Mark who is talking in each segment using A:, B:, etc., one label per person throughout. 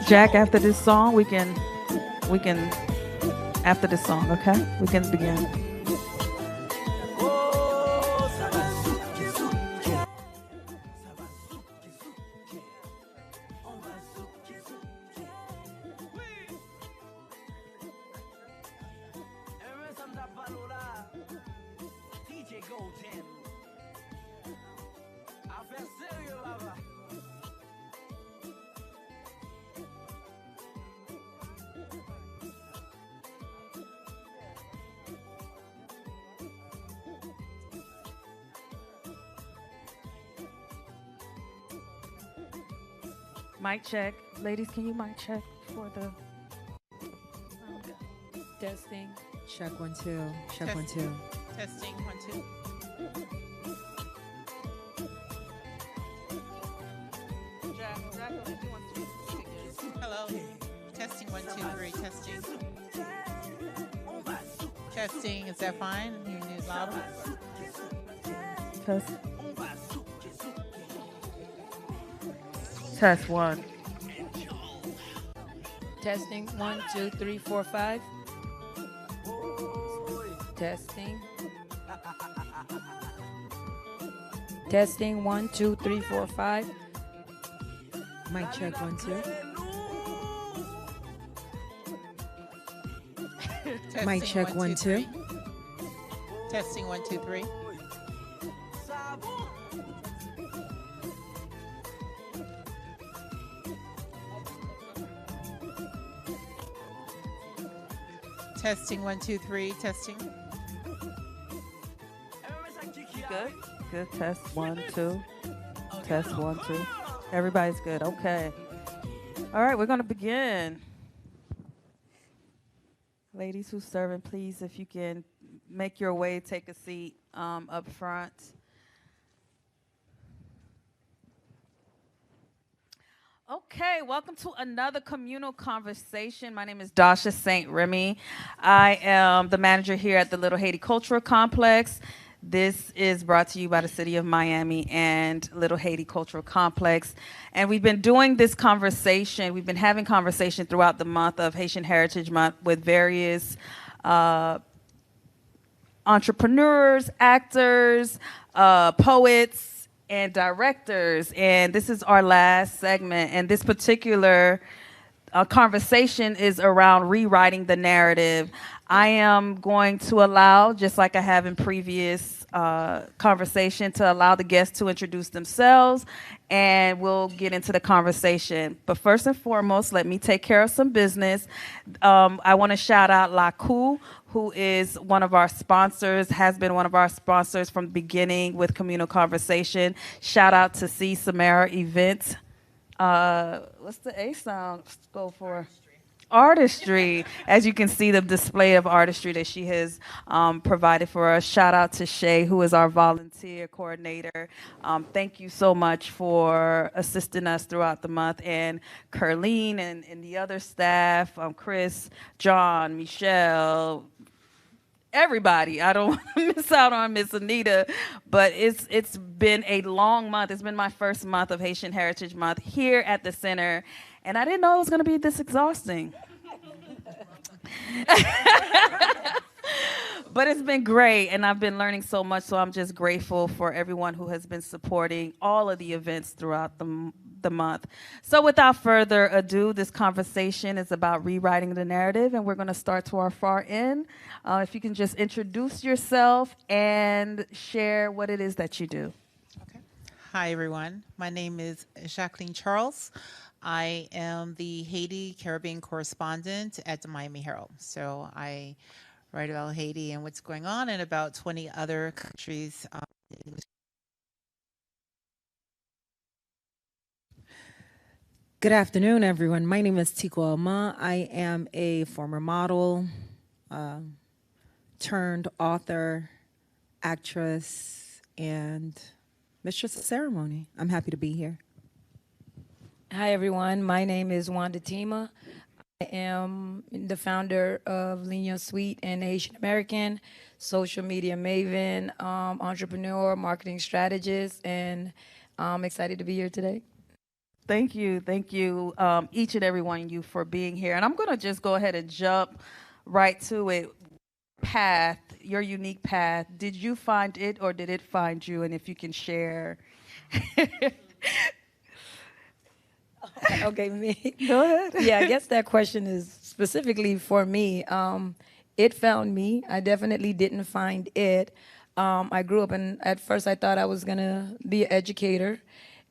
A: Jack, after this song, we can after this song, okay? We can begin. Mic check. Ladies, can you mic check for the
B: Testing.
C: Check 1 2. Check 1 2.
D: Testing 1 2. Hello. Testing 1 2 3. Testing. Testing. Is that fine? You need louder.
A: test? Test one.
B: Testing 1 2 3 4 5. Testing. Testing 1 2 3 4 5.
C: Mic check 1 2. Mic check 1 2.
D: Testing 1 2 3. Testing 1 2 3. Testing.
A: Good. Good. Test 1 2. Test 1 2. Everybody's good. Okay. All right, we're gonna begin. Ladies who's serving, please, if you can make your way, take a seat up front. Okay, welcome to another communal conversation. My name is Dasha St. Remy. I am the manager here at the Little Haiti Cultural Complex. This is brought to you by the City of Miami and Little Haiti Cultural Complex. And we've been doing this conversation, we've been having conversation throughout the month of Haitian Heritage Month with various entrepreneurs, actors, poets, and directors. And this is our last segment. And this particular conversation is around rewriting the narrative. I am going to allow, just like I have in previous conversation, to allow the guests to introduce themselves, and we'll get into the conversation. But first and foremost, let me take care of some business. I want to shout out Laku, who is one of our sponsors, has been one of our sponsors from the beginning with Communal Conversation. Shout out to C. Samara Events. What's the A sound go for? Artistry. As you can see, the display of artistry that she has provided for us. Shout out to Shay, who is our volunteer coordinator. Thank you so much for assisting us throughout the month. And Curleen and the other staff, Chris, John, Michelle, everybody. I don't want to miss out on Miss Anita, but it's been a long month. It's been my first month of Haitian Heritage Month here at the center, and I didn't know it was going to be this exhausting. But it's been great, and I've been learning so much, so I'm just grateful for everyone who has been supporting all of the events throughout the month. So without further ado, this conversation is about rewriting the narrative, and we're going to start to our far end. If you can just introduce yourself and share what it is that you do.
D: Okay. Hi, everyone. My name is Jacqueline Charles. I am the Haiti Caribbean correspondent at the Miami Herald. So I write about Haiti and what's going on in about 20 other countries.
C: Good afternoon, everyone. My name is Tico. I am a former model, turned author, actress, and mistress of ceremony. I'm happy to be here.
B: Hi, everyone. My name is Wanda. I am the founder of Lineal Suite and Asian American, social media maven, entrepreneur, marketing strategist, and I'm excited to be here today.
A: Thank you, each and every one of you for being here. And I'm gonna just go ahead and jump right to it. Path, your unique path. Did you find it or did it find you? And if you can share.
B: Okay, me.
A: Go ahead.
B: Yeah, I guess that question is specifically for me. It found me. I definitely didn't find it. I grew up and at first I thought I was gonna be an educator,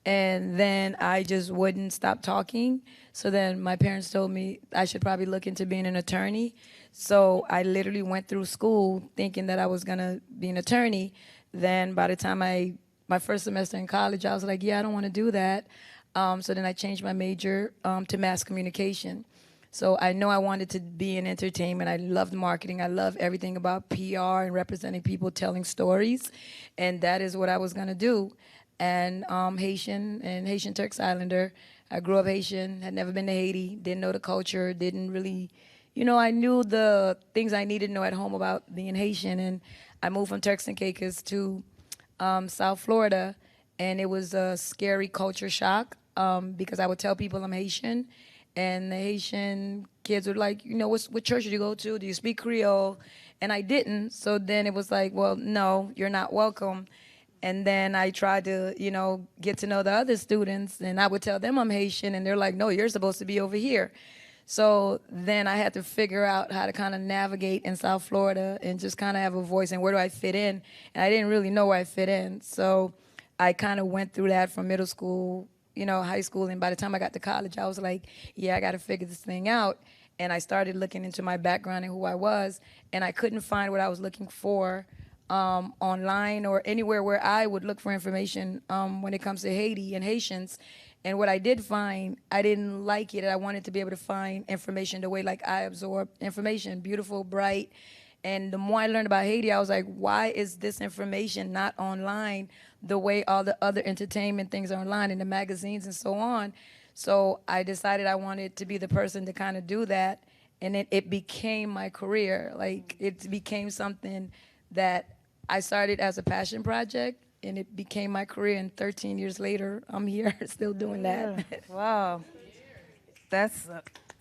B: and then I just wouldn't stop talking. So then my parents told me I should probably look into being an attorney. So I literally went through school thinking that I was gonna be an attorney. Then by the time my first semester in college, I was like, yeah, I don't want to do that. So then I changed my major to mass communication. So I know I wanted to be in entertainment. I loved marketing. I love everything about PR and representing people, telling stories, and that is what I was gonna do. And Haitian and Haitian Turks Islander. I grew up Haitian, had never been to Haiti, didn't know the culture, didn't really, I knew the things I needed to know at home about being Haitian. And I moved from Turks and Caicos to South Florida, and it was a scary culture shock because I would tell people I'm Haitian, and the Haitian kids were like, what church did you go to? Do you speak Creole? And I didn't. So then it was like, well, no, you're not welcome. And then I tried to, get to know the other students, and I would tell them I'm Haitian, and they're like, no, you're supposed to be over here. So then I had to figure out how to kind of navigate in South Florida and just kind of have a voice and where do I fit in. And I didn't really know where I fit in. So I kind of went through that from middle school, high school. And by the time I got to college, I was like, yeah, I got to figure this thing out. And I started looking into my background and who I was. And I couldn't find what I was looking for online or anywhere where I would look for information when it comes to Haiti and Haitians. And what I did find, I didn't like it. I wanted to be able to find information the way like I absorb information, beautiful, bright. And the more I learned about Haiti, I was like, why is this information not online the way all the other entertainment things are online in the magazines and so on? So I decided I wanted to be the person to kind of do that. And it became my career. Like, it became something that I started as a passion project, and it became my career. And 13 years later, I'm here still doing that.
A: Wow. That's,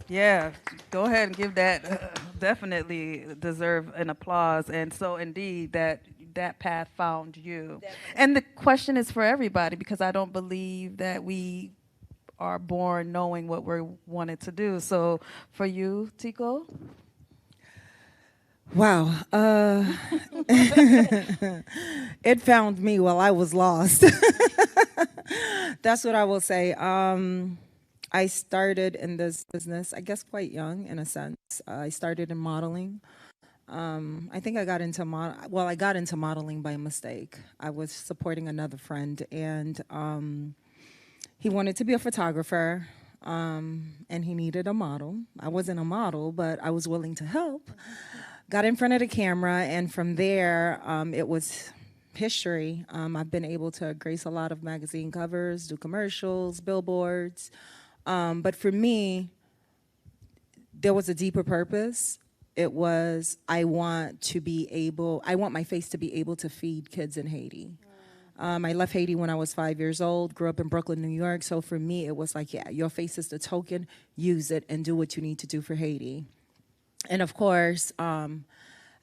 A: yeah, go ahead and give that, definitely deserve an applause. And so indeed, that path found you. Definitely. And the question is for everybody, because I don't believe that we are born knowing what we wanted to do. So for you, Tico?
C: Wow. It found me while I was lost. That's what I will say. I started in this business, I guess, quite young in a sense. I started in modeling. I think I got into I got into modeling by mistake. I was supporting another friend, and he wanted to be a photographer, and he needed a model. I wasn't a model, but I was willing to help. Got in front of the camera, and from there, it was history. I've been able to grace a lot of magazine covers, do commercials, billboards. But for me, there was a deeper purpose. It was, I want my face to be able to feed kids in Haiti. I left Haiti when I was 5 years old, grew up in Brooklyn, New York. So for me, it was like, yeah, your face is the token, use it and do what you need to do for Haiti. And of course,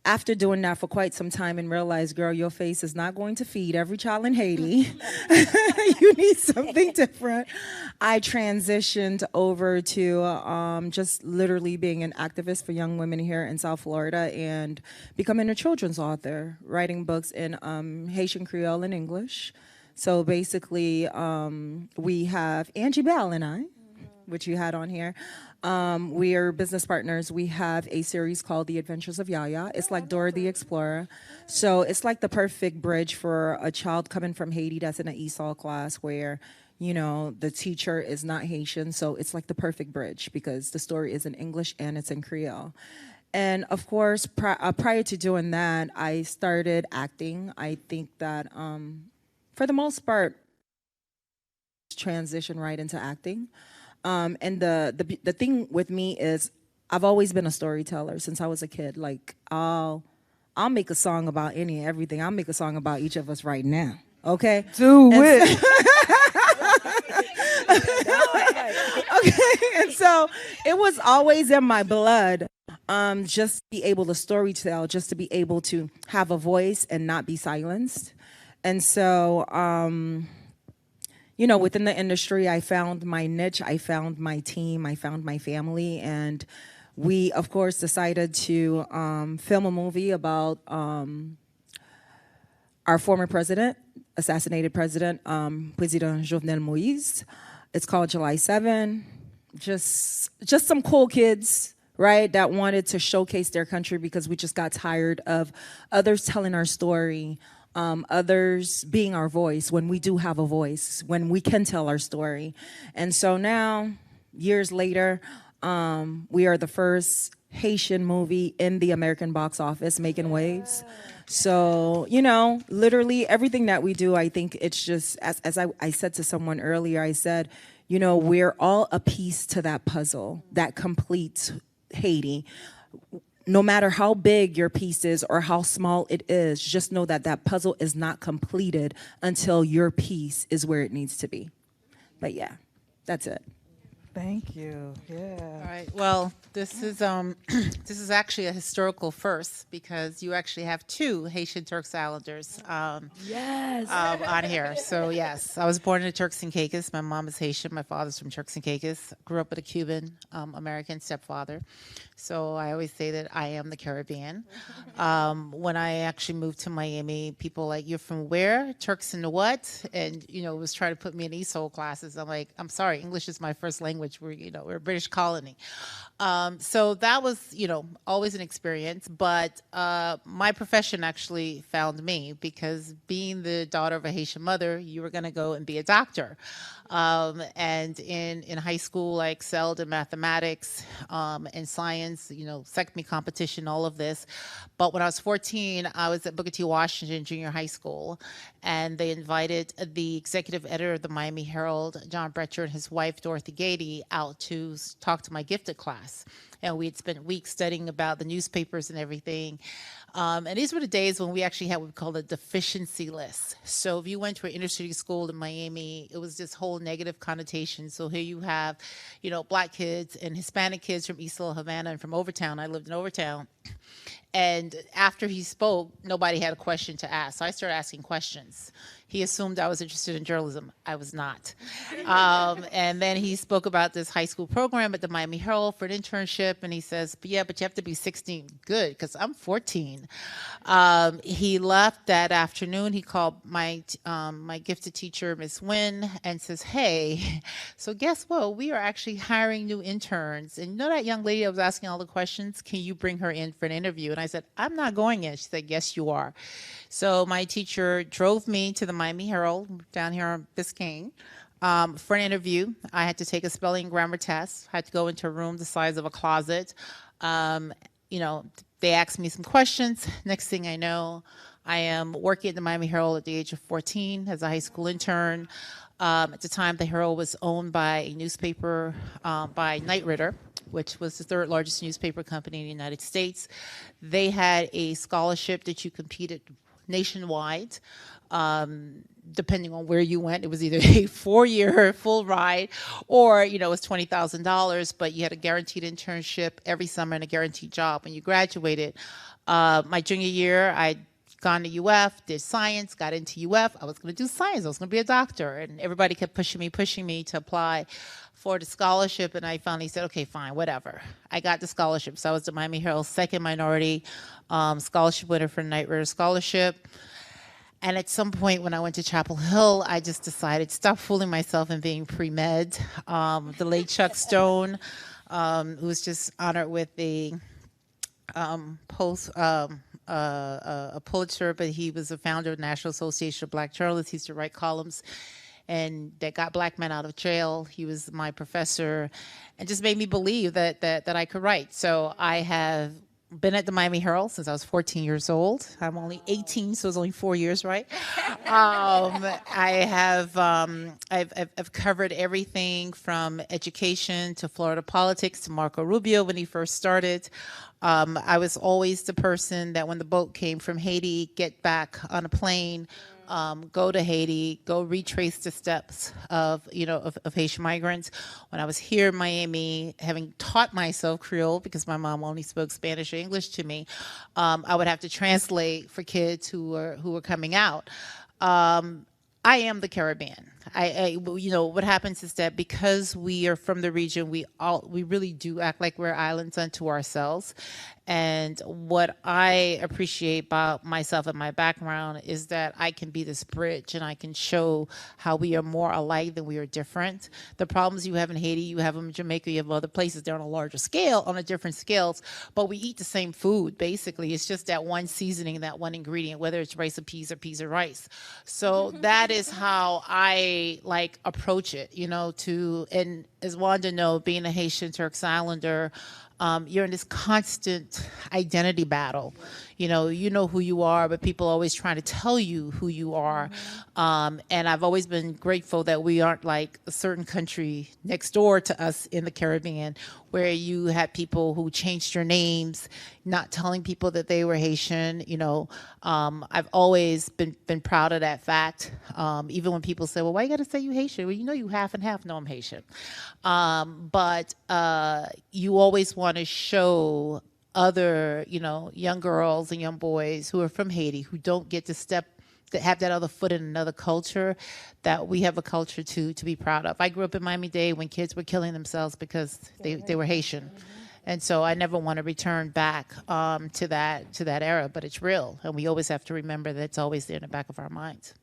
C: after doing that for quite some time and realized, girl, your face is not going to feed every child in Haiti. You need something different. I transitioned over to just literally being an activist for young women here in South Florida and becoming a children's author, writing books in Haitian Creole and English. So basically, we have Angie Bell and I, which you had on here. We are business partners. We have a series called The Adventures of Yaya. It's like Dora the Explorer. So it's like the perfect bridge for a child coming from Haiti that's in an ESOL class where, the teacher is not Haitian. So it's like the perfect bridge because the story is in English and it's in Creole. And of course, prior to doing that, I started acting. I think that for the most part, transition right into acting. And the thing with me is I've always been a storyteller since I was a kid. Like I'll make a song about any and everything. I'll make a song about each of us right now. Okay?
A: Do it.
C: Okay, and so it was always in my blood, just to be able to storytell, just to be able to have a voice and not be silenced. And so, within the industry, I found my niche, I found my team, I found my family, and we, of course, decided to film a movie about our former president, assassinated president, President Jovenel Moise. It's called July 7. Just some cool kids, right, that wanted to showcase their country because we just got tired of others telling our story, others being our voice when we do have a voice, when we can tell our story. And so now, years later, we are the first Haitian movie in the American box office making waves. So, literally everything that we do, I think it's just, as I said to someone earlier, I said, we're all a piece to that puzzle that completes Haiti. No matter how big your piece is or how small it is, just know that that puzzle is not completed until your piece is where it needs to be. But yeah, that's it.
E: Thank you.
D: All
E: Yeah.
D: right. Well, this is this is actually a historical first because you actually have two Haitian Turks Islanders
B: Yes.
D: on here. So yes, I was born in the Turks and Caicos. My mom is Haitian. My father's from Turks and Caicos. Grew up with a Cuban American stepfather. So I always say that I am the Caribbean. When I actually moved to Miami, people like, you're from where? Turks and the what? And, was trying to put me in ESOL classes. I'm like, I'm sorry, English is my first language. We're a British colony. So that was, always an experience. But my profession actually found me because being the daughter of a Haitian mother, you were going to go and be a doctor. And in high school, I excelled in mathematics and science, second competition, all of this. But when I was 14, I was at Booker T. Washington Junior High School, and they invited the executive editor of the Miami Herald, John Bretcher, and his wife, Dorothy Gady, out to talk to my gifted class. And we had spent weeks studying about the newspapers and everything. And these were the days when we actually had what we call a deficiency list. So if you went to an inner city school in Miami, it was this whole negative connotation. So here you have, Black kids and Hispanic kids from East Little Havana and from Overtown. I lived in Overtown. And after he spoke, nobody had a question to ask. So I started asking questions. He assumed I was interested in journalism. I was not. And then he spoke about this high school program at the Miami Herald for an internship. And he says, but you have to be 16. Good, because I'm 14. He left that afternoon. He called my gifted teacher, Miss Nguyen, and says, hey, so guess what? We are actually hiring new interns. And that young lady I was asking all the questions, can you bring her in for an interview? And I said, I'm not going in. She said, yes, you are. So my teacher drove me to the Miami Herald down here on Biscayne for an interview. I had to take a spelling and grammar test. I had to go into a room the size of a closet. They asked me some questions. Next thing I know, I am working at the Miami Herald at the age of 14 as a high school intern. At the time, the Herald was owned by a newspaper by Knight Ridder, which was the third largest newspaper company in the United States. They had a scholarship that you competed nationwide. Depending on where you went, it was either a 4-year full ride or, it was $20,000, but you had a guaranteed internship every summer and a guaranteed job when you graduated. My junior year, I'd gone to UF, did science, got into UF. I was going to do science. I was going to be a doctor. And everybody kept pushing me to apply for the scholarship. And I finally said, okay, fine, whatever. I got the scholarship. So I was the Miami Herald's second minority scholarship winner for the Knight Ridder Scholarship. And at some point when I went to Chapel Hill, I just decided, stop fooling myself and being pre-med. The late Chuck Stone, who was just honored with a Pulitzer, but he was a founder of the National Association of Black Journalists. He used to write columns and that got black men out of jail. He was my professor and just made me believe that I could write. So I have been at the Miami Herald since I was 14 years old. I'm only 18, so it's only 4 years, right? I've covered everything from education to Florida politics to Marco Rubio when he first started. I was always the person that when the boat came from Haiti, get back on a plane, go to Haiti, go retrace the steps of, of Haitian migrants. When I was here in Miami, having taught myself Creole because my mom only spoke Spanish or English to me, I would have to translate for kids who were coming out. I am the Caribbean. What happens is that because we are from the region, we really do act like we're islands unto ourselves. And what I appreciate about myself and my background is that I can be this bridge and I can show how we are more alike than we are different. The problems you have in Haiti, you have them in Jamaica, you have other places, they're on a larger scale, on a different scales, but we eat the same food, basically. It's just that one seasoning, that one ingredient, whether it's rice or peas or rice. So that is how I approach it, and as Wanda know, being a Haitian Turks Islander, you're in this constant identity battle. You know who you are, but people always trying to tell you who you are. And I've always been grateful that we aren't like a certain country next door to us in the Caribbean, where you had people who changed their names, not telling people that they were Haitian. I've always been proud of that fact. Even when people say, well, why you got to say you Haitian? Well, you half and half. No, I'm Haitian. But you always want to show other, young girls and young boys who are from Haiti, who don't get to have that other foot in another culture, that we have a culture to be proud of. I grew up in Miami-Dade when kids were killing themselves because they were Haitian. And so I never want to return back to that era, but it's real. And we always have to remember that it's always there in the back of our minds.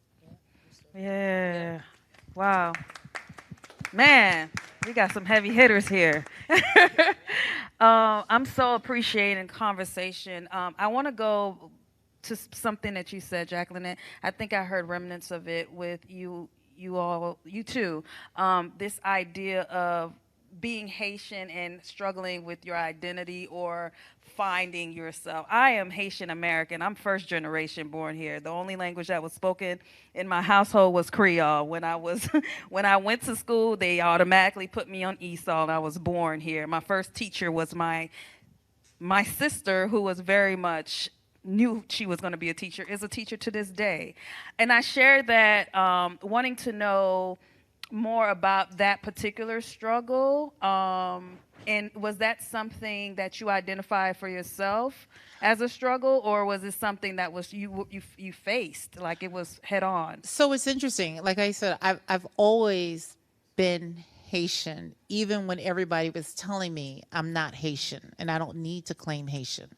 A: Yeah. Wow. Man, we got some heavy hitters here. I'm so appreciating conversation. I want to go to something that you said, Jacqueline. I think I heard remnants of it with you two. This idea of being Haitian and struggling with your identity or finding yourself. I am Haitian American. I'm first generation born here. The only language that was spoken in my household was Creole. When I went to school, they automatically put me on ESOL, and I was born here. My first teacher was my sister, who was very much knew she was going to be a teacher, is a teacher to this day. And I shared that wanting to know more about that particular struggle. And was that something that you identified for yourself as a struggle, or was it something that was you faced, like it was head on?
D: So it's interesting. Like I said, I've always been Haitian, even when everybody was telling me I'm not Haitian and I don't need to claim Haitian.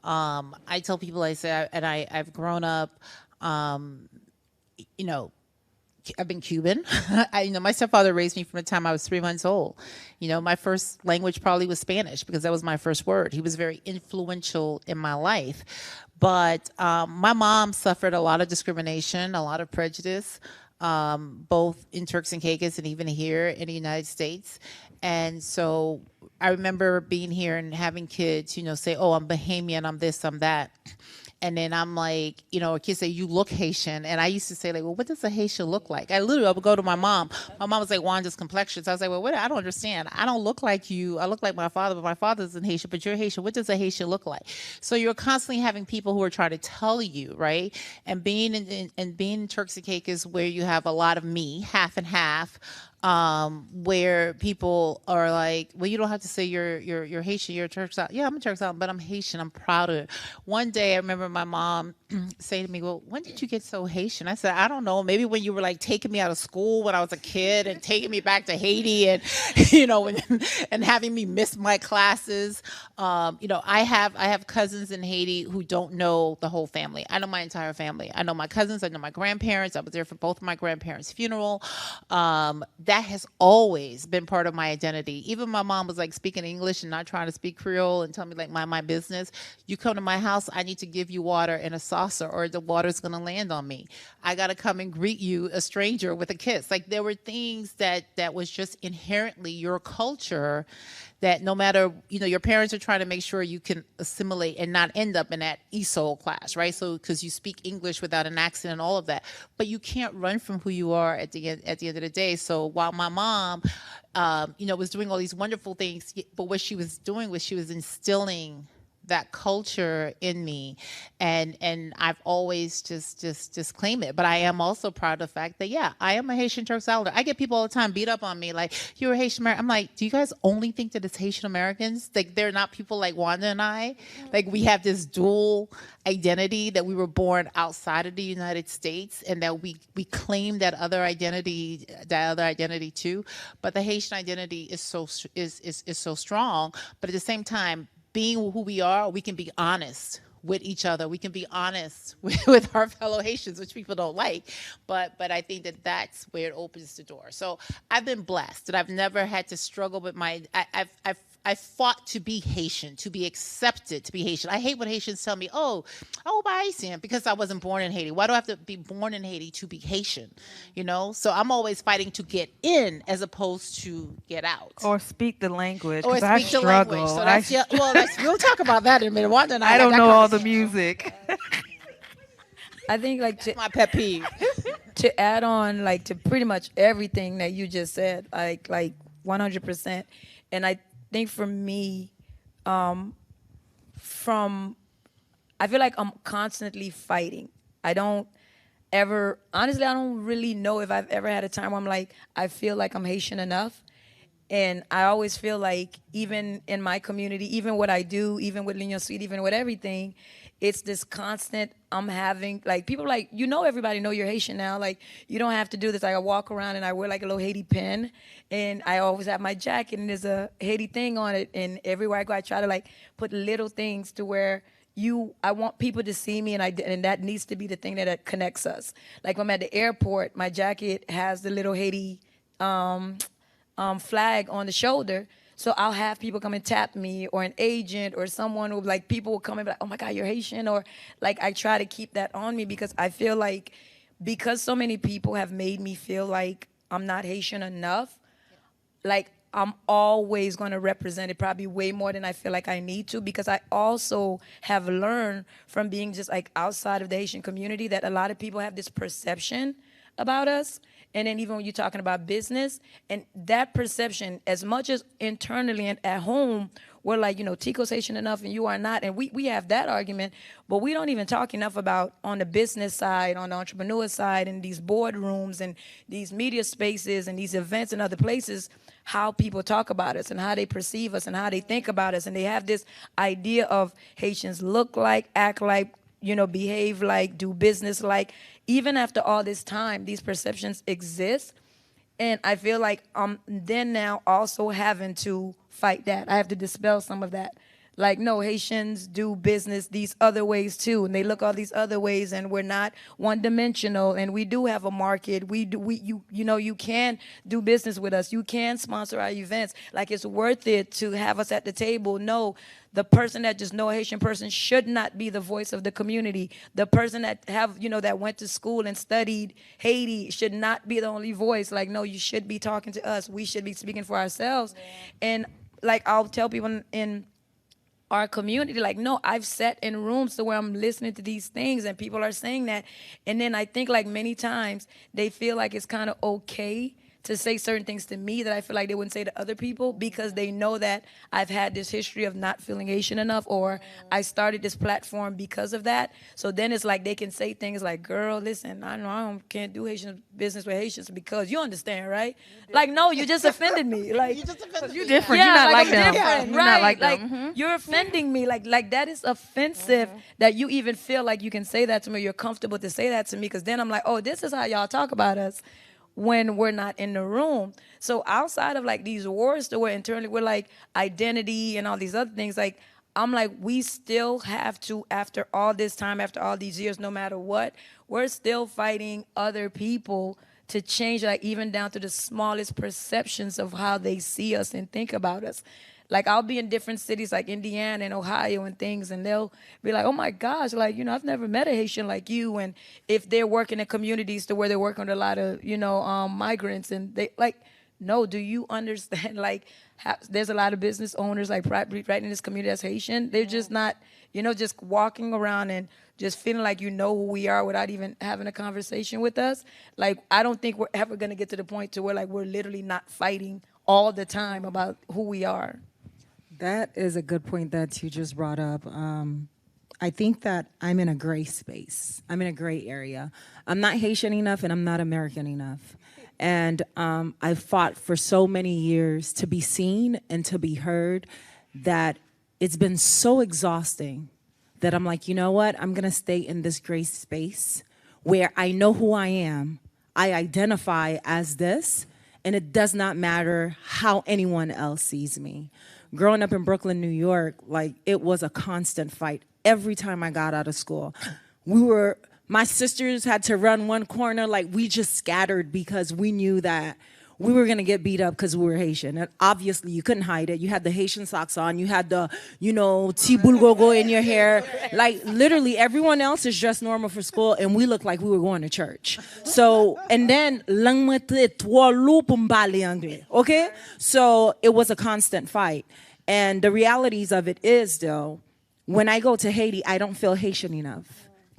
D: I tell people, I say, and I've grown up, I've been Cuban. My stepfather raised me from the time I was 3 months old. My first language probably was Spanish because that was my first word. He was very influential in my life. But my mom suffered a lot of discrimination, a lot of prejudice, both in Turks and Caicos and even here in the United States. And so I remember being here and having kids, say, oh, I'm Bahamian, I'm this, I'm that. And then I'm like, kids say, you look Haitian. And I used to say, well, what does a Haitian look like? I would go to my mom. My mom was like, Wanda's complexion. So I was like, well, what? I don't understand. I don't look like you. I look like my father, but my father's in Haitian, but you're Haitian. What does a Haitian look like? So you're constantly having people who are trying to tell you, right? And being in Turks and Caicos, where you have a lot of me, half and half, where people are like, well, you don't have to say you're Haitian, you're a Turks Island. Yeah, I'm a Turks Island, but I'm Haitian. I'm proud of it. One day I remember my mom saying to me, well, when did you get so Haitian? I said, I don't know. Maybe when you were like taking me out of school when I was a kid and taking me back to Haiti and, and having me miss my classes. I have cousins in Haiti who don't know the whole family. I know my entire family. I know my cousins. I know my grandparents. I was there for both of my grandparents' funeral. That has always been part of my identity. Even my mom was like speaking English and not trying to speak Creole and tell me like mind my business. You come to my house, I need to give you water in a saucer or the water's gonna land on me. I gotta come and greet you, a stranger, with a kiss. Like there were things that was just inherently your culture, that no matter, your parents are trying to make sure you can assimilate and not end up in that ESOL class, right? So, because you speak English without an accent and all of that, but you can't run from who you are at the end of the day. So while my mom, was doing all these wonderful things, but what she was doing was she was instilling that culture in me, and I've always just claim it. But I am also proud of the fact that, yeah, I am a Haitian Turks Islander. I get people all the time beat up on me like, you're a Haitian American. I'm like, do you guys only think that it's Haitian Americans? Like, they're not people like Wanda and I. Like, we have this dual identity that we were born outside of the United States, and that we claim that other identity too. But the Haitian identity is so strong. But at the same time, being who we are, we can be honest with each other. We can be honest with our fellow Haitians, which people don't like. But I think that that's where it opens the door. So I've been blessed that I've never had to struggle with I fought to be Haitian, to be accepted to be Haitian. I hate when Haitians tell me, oh, by Haitian, because I wasn't born in Haiti. Why do I have to be born in Haiti to be Haitian? You know? So I'm always fighting to get in as opposed to get out.
E: Or speak the language.
D: Or
E: 'cause I
D: speak the language.
E: struggle.
D: So we'll talk about that in a minute. Wanda and
E: I don't know all the music.
B: I think like
D: That's my pet peeve.
B: to add on like to pretty much everything that you just said, like 100%. And I think for me, I feel like I'm constantly fighting. I don't really know if I've ever had a time where I'm like, I feel like I'm Haitian enough. And I always feel like even in my community, even what I do, even with L'Union Suite, even with everything, it's this constant I'm having, like, people like, everybody know you're Haitian now. Like, you don't have to do this. Like, I walk around and I wear like a little Haiti pin, and I always have my jacket and there's a Haiti thing on it. And everywhere I go, I try to like put little things to where I want people to see me, and that needs to be the thing that connects us. Like, when I'm at the airport, my jacket has the little Haiti flag on the shoulder. So I'll have people come and tap me, or an agent, or someone who, like, people will come and be like, oh my God, you're Haitian. Or like, I try to keep that on me because I feel like, because so many people have made me feel like I'm not Haitian enough, like, I'm always going to represent it probably way more than I feel like I need to, because I also have learned from being just like outside of the Haitian community that a lot of people have this perception about us. And then even when you're talking about business, and that perception, as much as internally and at home, we're like, Tico's Haitian enough and you are not. And we have that argument, but we don't even talk enough about on the business side, on the entrepreneur side, in these boardrooms and these media spaces and these events and other places, how people talk about us and how they perceive us and how they think about us. And they have this idea of Haitians look like, act like, behave like, do business like. Even after all this time, these perceptions exist. And I feel like I'm then now also having to fight that. I have to dispel some of that. Like, no, Haitians do business these other ways too, and they look all these other ways, and we're not one-dimensional, and we do have a market. You can do business with us. You can sponsor our events. Like, it's worth it to have us at the table. No, the person that just know a Haitian person should not be the voice of the community. The person that that went to school and studied Haiti should not be the only voice. Like, no, you should be talking to us. We should be speaking for ourselves. Yeah. And like, I'll tell people in our community, like, no, I've sat in rooms to where I'm listening to these things and people are saying that. And then I think, like, many times they feel like it's kind of okay to say certain things to me that I feel like they wouldn't say to other people, because they know that I've had this history of not feeling Haitian enough, or I started this platform because of that. So then it's like they can say things like, girl, listen, I can't do Haitian business with Haitians because you understand, right? Like, no, you just offended me. Like,
D: You just offended
E: You're
D: me.
E: different.
B: yeah,
E: You're not like
B: I'm
E: them.
B: different,
E: You're
B: right?
E: not like
B: Like,
E: them.
B: you're offending me. Like that is offensive that you even feel like you can say that to me. You're comfortable to say that to me, because then I'm like, oh, this is how y'all talk about us when we're not in the room. So outside of like these wars to where internally we're like identity and all these other things, like, I'm like, we still have to, after all this time, after all these years, no matter what, we're still fighting other people to change, like, even down to the smallest perceptions of how they see us and think about us. Like, I'll be in different cities like Indiana and Ohio and things, and they'll be like, oh my gosh, like, I've never met a Haitian like you. And if they're working in communities to where they're working with a lot of, migrants, and they like, no, do you understand? Like, there's a lot of business owners like right in this community that's Haitian. They're just not, just walking around and just feeling like who we are without even having a conversation with us. Like, I don't think we're ever gonna get to the point to where like we're literally not fighting all the time about who we are.
C: That is a good point that you just brought up. I think that I'm in a gray space. I'm in a gray area. I'm not Haitian enough and I'm not American enough. And I fought for so many years to be seen and to be heard that it's been so exhausting that I'm like, you know what? I'm going to stay in this gray space where I know who I am. I identify as this, and it does not matter how anyone else sees me. Growing up in Brooklyn, New York, like it was a constant fight every time I got out of school. My sisters had to run one corner, like we just scattered because we knew that we were gonna get beat up because we were Haitian. And obviously you couldn't hide it. You had the Haitian socks on, you had the, tibulgogo in your hair. Like literally everyone else is dressed normal for school and we looked like we were going to church. So, and then, okay? So it was a constant fight. And the realities of it is though, when I go to Haiti, I don't feel Haitian enough.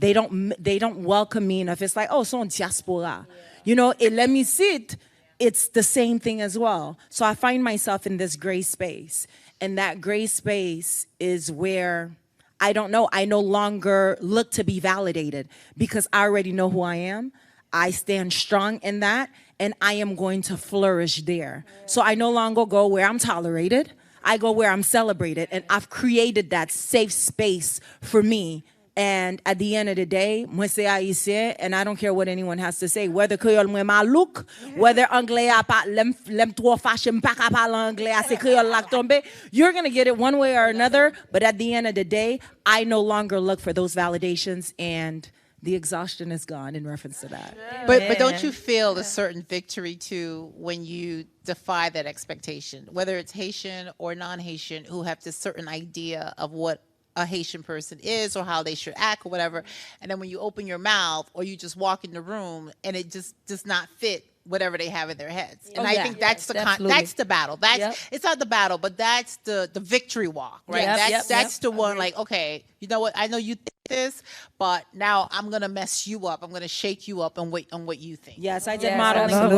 C: They don't welcome me enough. It's like, oh, son diaspora. Et let me sit. It's the same thing as well. So I find myself in this gray space. And that gray space is where I don't know. I no longer look to be validated because I already know who I am. I stand strong in that and I am going to flourish there. So I no longer go where I'm tolerated. I go where I'm celebrated. And I've created that safe space for me. And at the end of the day, moi c'est haïtien, and I don't care what anyone has to say. Whether Creole moi malouk, whether Anglais a pas lem trop fâché m'pa ka parler anglais, c'est Creole lak tombe. You're gonna get it one way or another. But at the end of the day, I no longer look for those validations, and the exhaustion is gone in reference to that.
D: But don't you feel a certain victory too when you defy that expectation, whether it's Haitian or non-Haitian, who have this certain idea of what a Haitian person is or how they should act or whatever, and then when you open your mouth or you just walk in the room and it just does not fit whatever they have in their heads. And I think that's that's the battle. That's it's not the battle, but that's the victory walk, right? That's the one. Like, okay, you know what? I know you think this, but now I'm gonna mess you up. I'm gonna shake you up and wait on what you think.
C: Yes, I did modeling for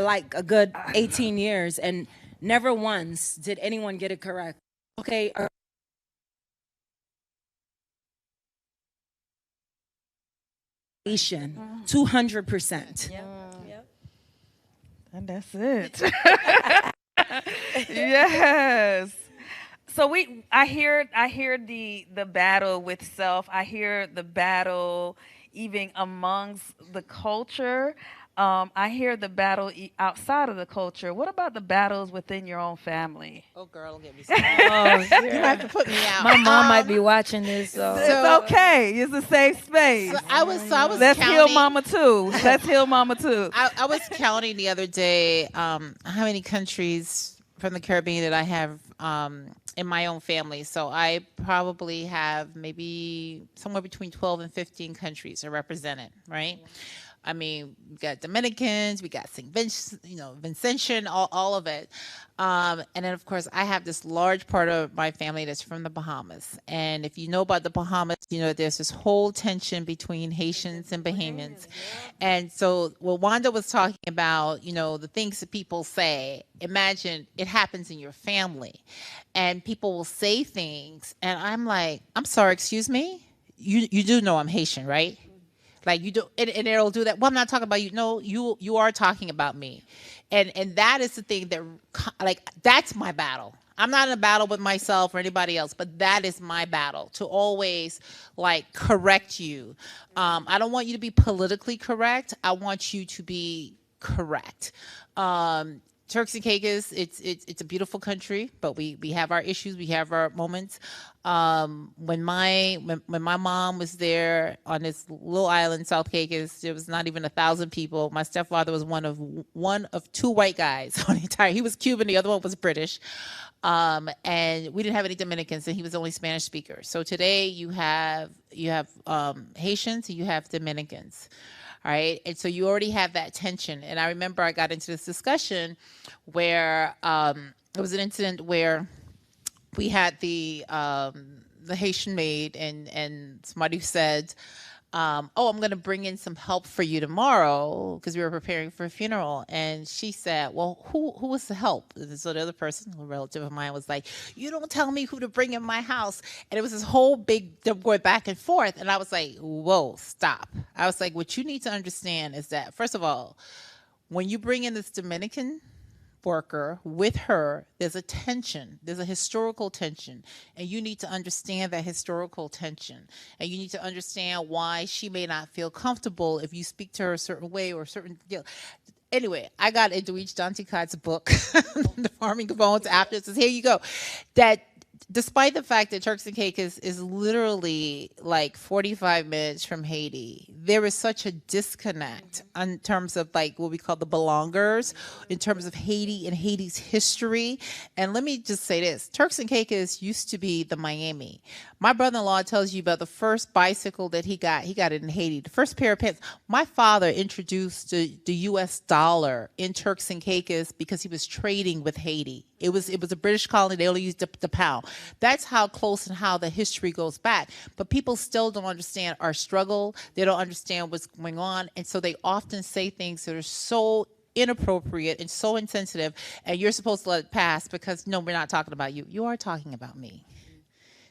C: like a good 18 years, and never once did anyone get it correct. Okay. 200%.
A: And that's it. Yes. So I hear the battle with self. I hear the battle even amongst the culture. I hear the battle outside of the culture. What about the battles within your own family?
D: Oh, girl, don't get me started. You have to put me out.
B: My mom might be watching this, so
A: it's okay. It's a safe space.
D: So I was
A: Let's
D: counting.
A: heal mama too. Let's heal mama too.
D: I was counting the other day how many countries from the Caribbean that I have in my own family. So I probably have maybe somewhere between 12 and 15 countries are represented, right? I mean, we got Dominicans, we got St. Vincentian, all of it. And then, of course, I have this large part of my family that's from the Bahamas. And if you know about the Bahamas, you know there's this whole tension between Haitians and Bahamians. And so what Wanda was talking about, the things that people say, imagine it happens in your family. And people will say things, and I'm like, I'm sorry, excuse me? You do know I'm Haitian, right? Like you do, and it'll do that. Well, I'm not talking about you. No, you are talking about me, and that is the thing that, like, that's my battle. I'm not in a battle with myself or anybody else, but that is my battle, to always like correct you. I don't want you to be politically correct. I want you to be correct. Turks and Caicos, it's a beautiful country, but we have our issues, we have our moments. When my mom was there on this little island, South Caicos, there was not even 1,000 people. My stepfather was one of two white guys on the entire. He was Cuban, the other one was British, and we didn't have any Dominicans, and he was the only Spanish speaker. So today you have Haitians, and you have Dominicans. All right. And so you already have that tension. And I remember I got into this discussion where it was an incident where we had the Haitian maid, and somebody said, oh, I'm going to bring in some help for you tomorrow because we were preparing for a funeral. And she said, well, who was the help? And so the other person, a relative of mine, was like, you don't tell me who to bring in my house. And it was this whole big going back and forth. And I was like, whoa, stop. I was like, what you need to understand is that, first of all, when you bring in this Dominican worker with her, there's a tension, there's a historical tension, and you need to understand that historical tension, and you need to understand why she may not feel comfortable if you speak to her a certain way or a certain deal. Anyway, I got into each Dante Cott's book, The Farming Bones, after it says, here you go, that despite the fact that Turks and Caicos is literally like 45 minutes from Haiti, there is such a disconnect in terms of like what we call the belongers, in terms of Haiti and Haiti's history. And let me just say this, Turks and Caicos used to be the Miami. My brother-in-law tells you about the first bicycle that he got it in Haiti. The first pair of pants. My father introduced the US dollar in Turks and Caicos because he was trading with Haiti. It was a British colony. They only used the pound. That's how close and how the history goes back. But people still don't understand our struggle. They don't understand what's going on. And so they often say things that are so inappropriate and so insensitive, and you're supposed to let it pass because, no, we're not talking about you. You are talking about me.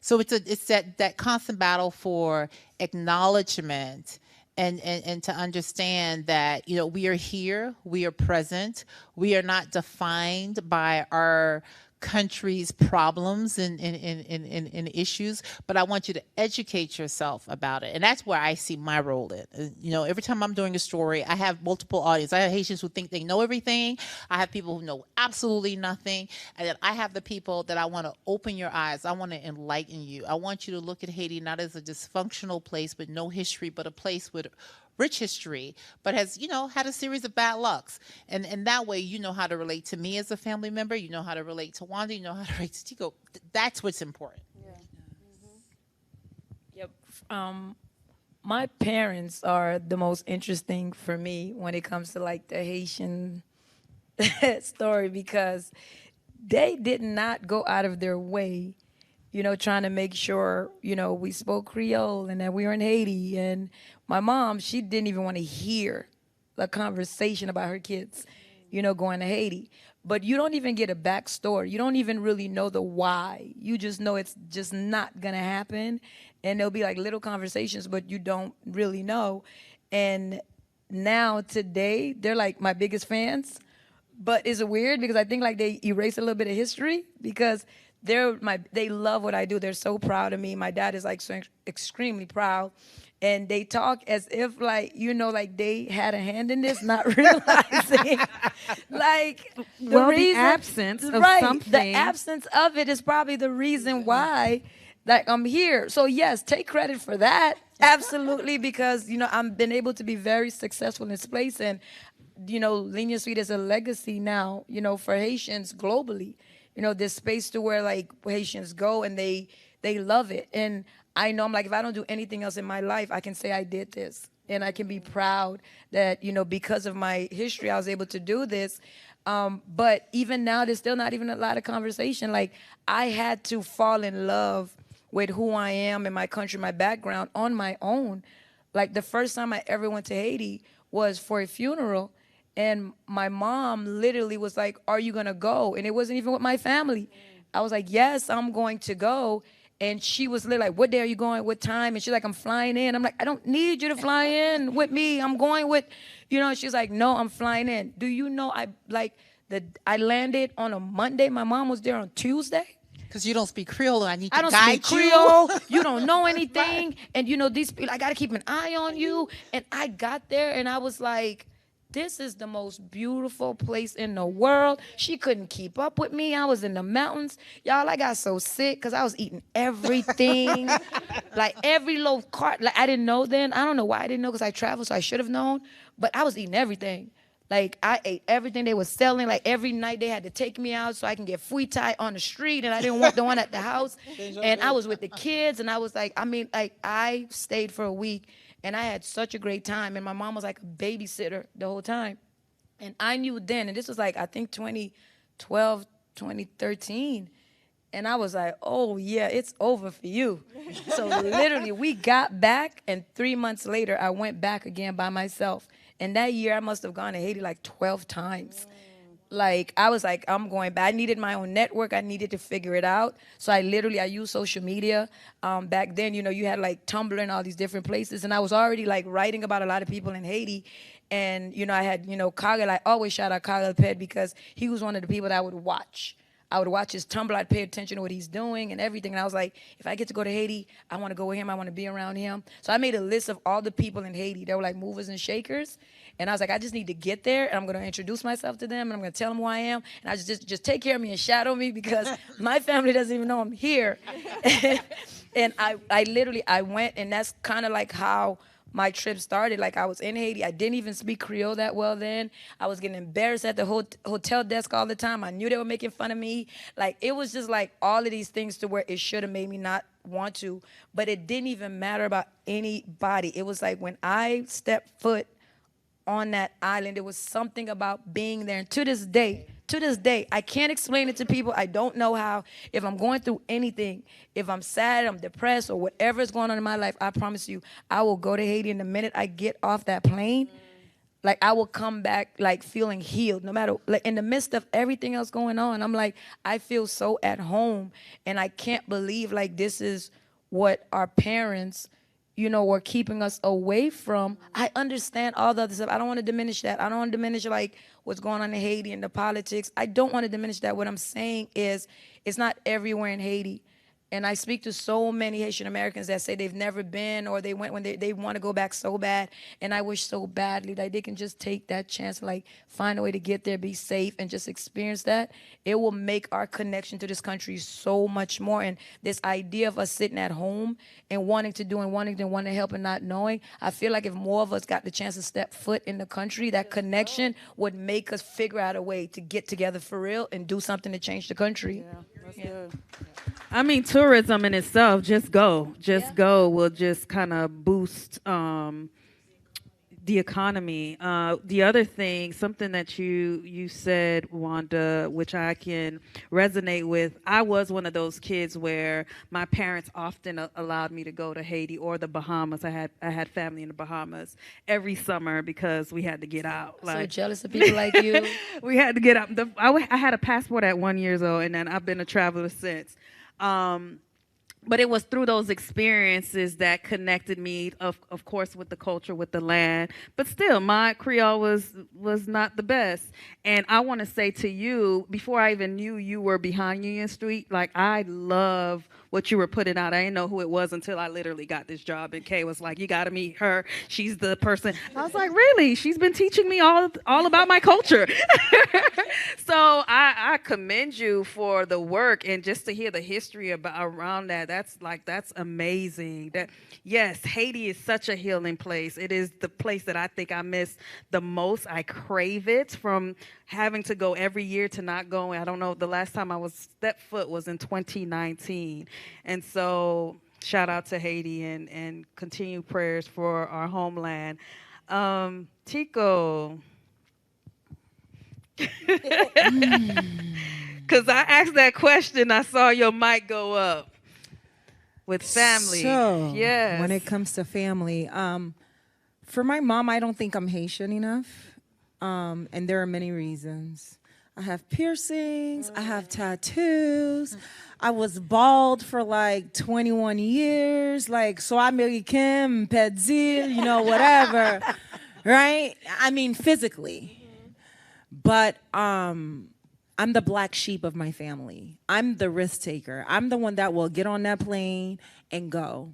D: So it's that constant battle for acknowledgement and to understand that, you know, we are here, we are present, we are not defined by our country's problems and issues, but I want you to educate yourself about it. And that's where I see my role in. You know, every time I'm doing a story, I have multiple audience. I have Haitians who think they know everything. I have people who know absolutely nothing. And then I have the people that I want to open your eyes. I want to enlighten you. I want you to look at Haiti not as a dysfunctional place with no history, but a place with rich history, but has, you know, had a series of bad lucks. And that way, you know how to relate to me as a family member. You know how to relate to Wanda. You know how to relate to Tico. That's what's important.
B: Yep. My parents are the most interesting for me when it comes to like the Haitian story, because they did not go out of their way, you know, trying to make sure, you know, we spoke Creole and that we were in Haiti. And my mom, she didn't even want to hear a conversation about her kids, you know, going to Haiti. But you don't even get a backstory. You don't even really know the why. You just know it's just not going to happen. And there'll be like little conversations, but you don't really know. And now today, they're like my biggest fans. But it's weird because I think like they erase a little bit of history because they love what I do. They're so proud of me. My dad is like so extremely proud. And they talk as if like, you know, like they had a hand in this, not realizing like
A: the absence of something.
B: The absence of it is probably the reason why like I'm here. So yes, take credit for that. Absolutely, because you know, I've been able to be very successful in this place, and you know, Linear Suite is a legacy now, you know, for Haitians globally. You know, this space to where like Haitians go and they love it. And I know I'm like, if I don't do anything else in my life, I can say I did this. And I can be proud that, you know, because of my history, I was able to do this. But even now, there's still not even a lot of conversation. Like, I had to fall in love with who I am and my country, my background on my own. Like, the first time I ever went to Haiti was for a funeral. And my mom literally was like, are you going to go? And it wasn't even with my family. I was like, yes, I'm going to go. And she was literally like, what day are you going? What time? And she's like, I'm flying in. I'm like, I don't need you to fly in with me. I'm going with, you know, she's like, no, I'm flying in. Do you know, I landed on a Monday. My mom was there on Tuesday.
D: Because you don't speak Creole, I need to
B: I don't
D: guide
B: speak
D: you.
B: Creole. You don't know anything. Right. And, you know, these people, I got to keep an eye on you. And I got there and I was like, this is the most beautiful place in the world. She couldn't keep up with me. I was in the mountains. Y'all, I got so sick because I was eating everything. Like every little cart. Like I didn't know then. I don't know why I didn't know because I traveled, so I should have known. But I was eating everything. Like I ate everything they were selling. Like every night they had to take me out so I can get free tie on the street. And I didn't want the one at the house. And I was with the kids. And I was like, I stayed for a week. And I had such a great time. And my mom was like a babysitter the whole time. And I knew then, and this was like, I think 2012, 2013. And I was like, oh, yeah, it's over for you. So literally, we got back, and 3 months later, I went back again by myself. And that year, I must have gone to Haiti like 12 times. Like, I was like, I'm going back. I needed my own network. I needed to figure it out. So I used social media. Back then, you had like Tumblr and all these different places. And I was already like writing about a lot of people in Haiti. And, I had, Kagel. I always shout out Kagel Ped because he was one of the people that I would watch. I would watch his Tumblr. I'd pay attention to what he's doing and everything. And I was like, if I get to go to Haiti, I want to go with him. I want to be around him. So I made a list of all the people in Haiti. They were like movers and shakers. And I was like, I just need to get there, and I'm going to introduce myself to them, and I'm going to tell them who I am. And I just take care of me and shadow me because my family doesn't even know I'm here. And I literally went, and that's kind of like how my trip started. Like, I was in Haiti. I didn't even speak Creole that well then. I was getting embarrassed at the hotel desk all the time. I knew they were making fun of me. Like, it was just like all of these things to where it should have made me not want to. But it didn't even matter about anybody. It was like when I stepped foot on that island, there was something about being there. And to this day, I can't explain it to people. I don't know how. If I'm going through anything, if I'm sad, I'm depressed, or whatever is going on in my life, I promise you, I will go to Haiti. And the minute I get off that plane, like, I will come back like feeling healed, no matter, like, in the midst of everything else going on. I'm like, I feel so at home, and I can't believe like this is what our parents, were keeping us away from. I understand all the other stuff. I don't want to diminish that. I don't want to diminish like what's going on in Haiti and the politics. I don't want to diminish that. What I'm saying is it's not everywhere in Haiti. And I speak to so many Haitian Americans that say they've never been, or they went when they want to go back so bad. And I wish so badly that they can just take that chance, like find a way to get there, be safe, and just experience that. It will make our connection to this country so much more. And this idea of us sitting at home and wanting to help and not knowing, I feel like if more of us got the chance to step foot in the country, that connection would make us figure out a way to get together for real and do something to change the country.
A: Yeah, that's good. I mean, tourism in itself, just go will just kind of boost the economy. The other thing, something that you said, Wanda, which I can resonate with, I was one of those kids where my parents often allowed me to go to Haiti or the Bahamas. I had family in the Bahamas every summer because we had to get out.
B: So jealous of people like you.
A: We had to get out. I had a passport at 1 year old, and then I've been a traveler since. But it was through those experiences that connected me, of course, with the culture, with the land. But still, my Creole was not the best. And I want to say to you, before I even knew you were behind Union Street, like, I love what you were putting out. I didn't know who it was until I literally got this job. And Kay was like, you got to meet her. She's the person. I was like, really? She's been teaching me all about my culture. So I commend you for the work, and just to hear the history around that. That's amazing. Yes, Haiti is such a healing place. It is the place that I think I miss the most. I crave it, from having to go every year to not going. I don't know, the last time I was step foot was in 2019. And so shout out to Haiti, and continued prayers for our homeland. Tico. Because I asked that question, I saw your mic go up. With family.
C: So,
A: yes.
C: When it comes to family, for my mom, I don't think I'm Haitian enough. And there are many reasons. I have piercings, I have tattoos. I was bald for like 21 years. Like, so American, Pedzil, whatever. Right? I mean, physically. But I'm the black sheep of my family. I'm the risk taker. I'm the one that will get on that plane and go.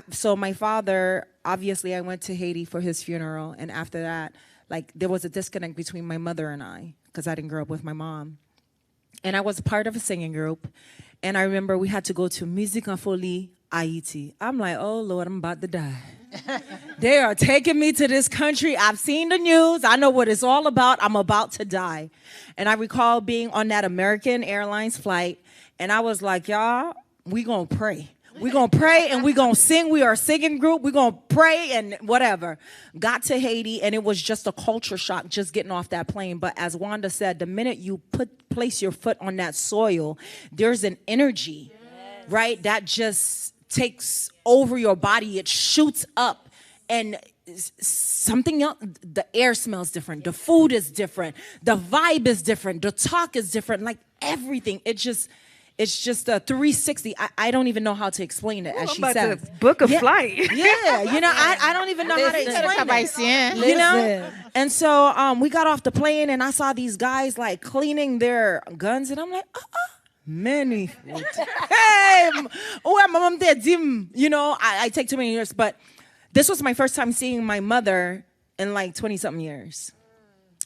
C: So my father, obviously I went to Haiti for his funeral, and after that, like, there was a disconnect between my mother and I, because I didn't grow up with my mom. And I was part of a singing group, and I remember we had to go to Musique en Folie, Haiti. I'm like, oh Lord, I'm about to die. They are taking me to this country. I've seen the news. I know what it's all about. I'm about to die. And I recall being on that American Airlines flight, and I was like, y'all, we gonna pray. We're going to pray and we're going to sing. We are a singing group. We're going to pray and whatever. Got to Haiti, and it was just a culture shock just getting off that plane. But as Wanda said, the minute you place your foot on that soil, there's an energy, right, that just takes over your body. It shoots up, and something else. The air smells different. The food is different. The vibe is different. The talk is different. Like everything. It's just a 360. I don't even know how to explain it, as she said.
E: Book a flight.
C: Yeah, you know, I don't even know how to explain it. You know? And so we got off the plane, and I saw these guys like cleaning their guns, and I'm like, many. Hey, my mom did, you know, I take too many years, but this was my first time seeing my mother in like 20-something years.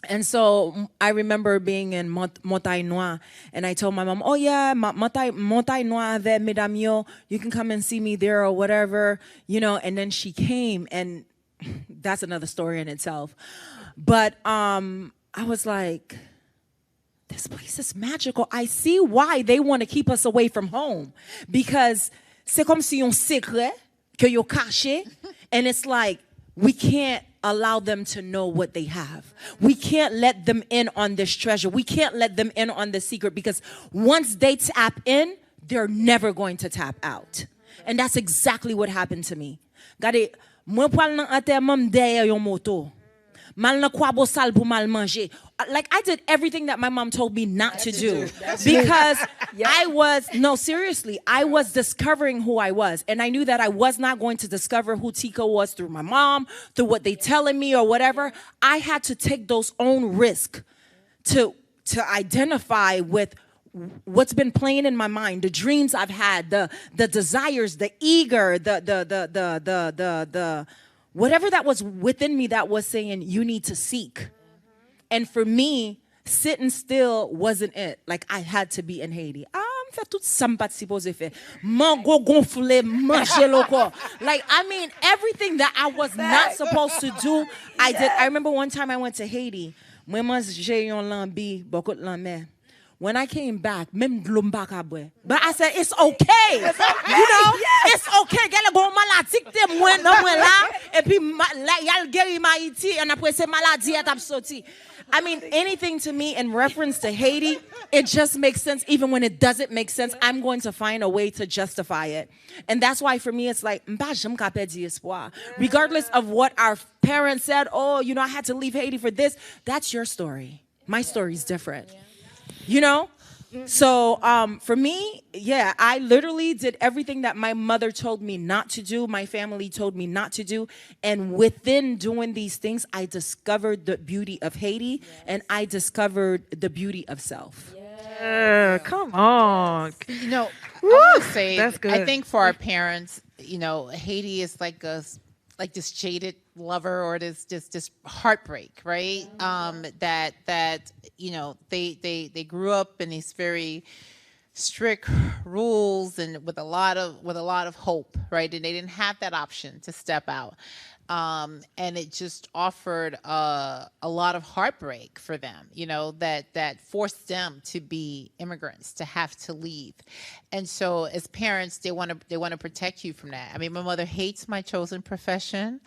C: And so I remember being in Montagne Noire, and I told my mom, oh yeah, Montagne Noire avec mesdames yo, you can come and see me there or whatever, you know, and then she came, and that's another story in itself. But I was like, this place is magical. I see why they want to keep us away from home, because c'est comme si on secret que yo caché, and it's like we can't allow them to know what they have. We can't let them in on this treasure. We can't let them in on the secret, because once they tap in, they're never going to tap out. And that's exactly what happened to me. Gade, mwen pral nan enterrement derrière yon moto. Mal nan kwa bo sal pou mal manger. Like, I did everything that my mom told me not to do, because I was discovering who I was. And I knew that I was not going to discover who Tico was through my mom, through what they telling me or whatever. I had to take those own risks to identify with what's been playing in my mind, the dreams I've had, the desires, the eager, the whatever that was within me that was saying, you need to seek. And for me, sitting still wasn't it. Like, I had to be in Haiti. Fait tout ça m'pas supposé faire. Mango gonflé, manger loco. Like, I mean, everything that I was not supposed to do, I did. I remember one time I went to Haiti. Moi, j'ai yon lambi, beaucoup de lambe. When I came back, même glumba kabwe. But I said, it's okay. You know, it's okay. Gele gon maladie te mwen nan mwen la, et puis yal geri ma iti, and après se maladie et ap soti. I mean, anything to me in reference to Haiti, it just makes sense. Even when it doesn't make sense, I'm going to find a way to justify it. And that's why for me, it's like, regardless of what our parents said, oh, you know, I had to leave Haiti for this. That's your story. My story's different. You know? So for me, yeah, I literally did everything that my mother told me not to do, my family told me not to do. And within doing these things, I discovered the beauty of Haiti, and I discovered the beauty of self.
E: Yeah, come on.
D: You know, I want to say,
E: that's good.
D: I think for our parents, you know, Haiti is like this jaded lover, or this heartbreak, right? That you know, they grew up in these very strict rules and with a lot of hope, right? And they didn't have that option to step out. And it just offered a lot of heartbreak for them, you know, that forced them to be immigrants, to have to leave. And so as parents, they want to protect you from that. I mean, my mother hates my chosen profession.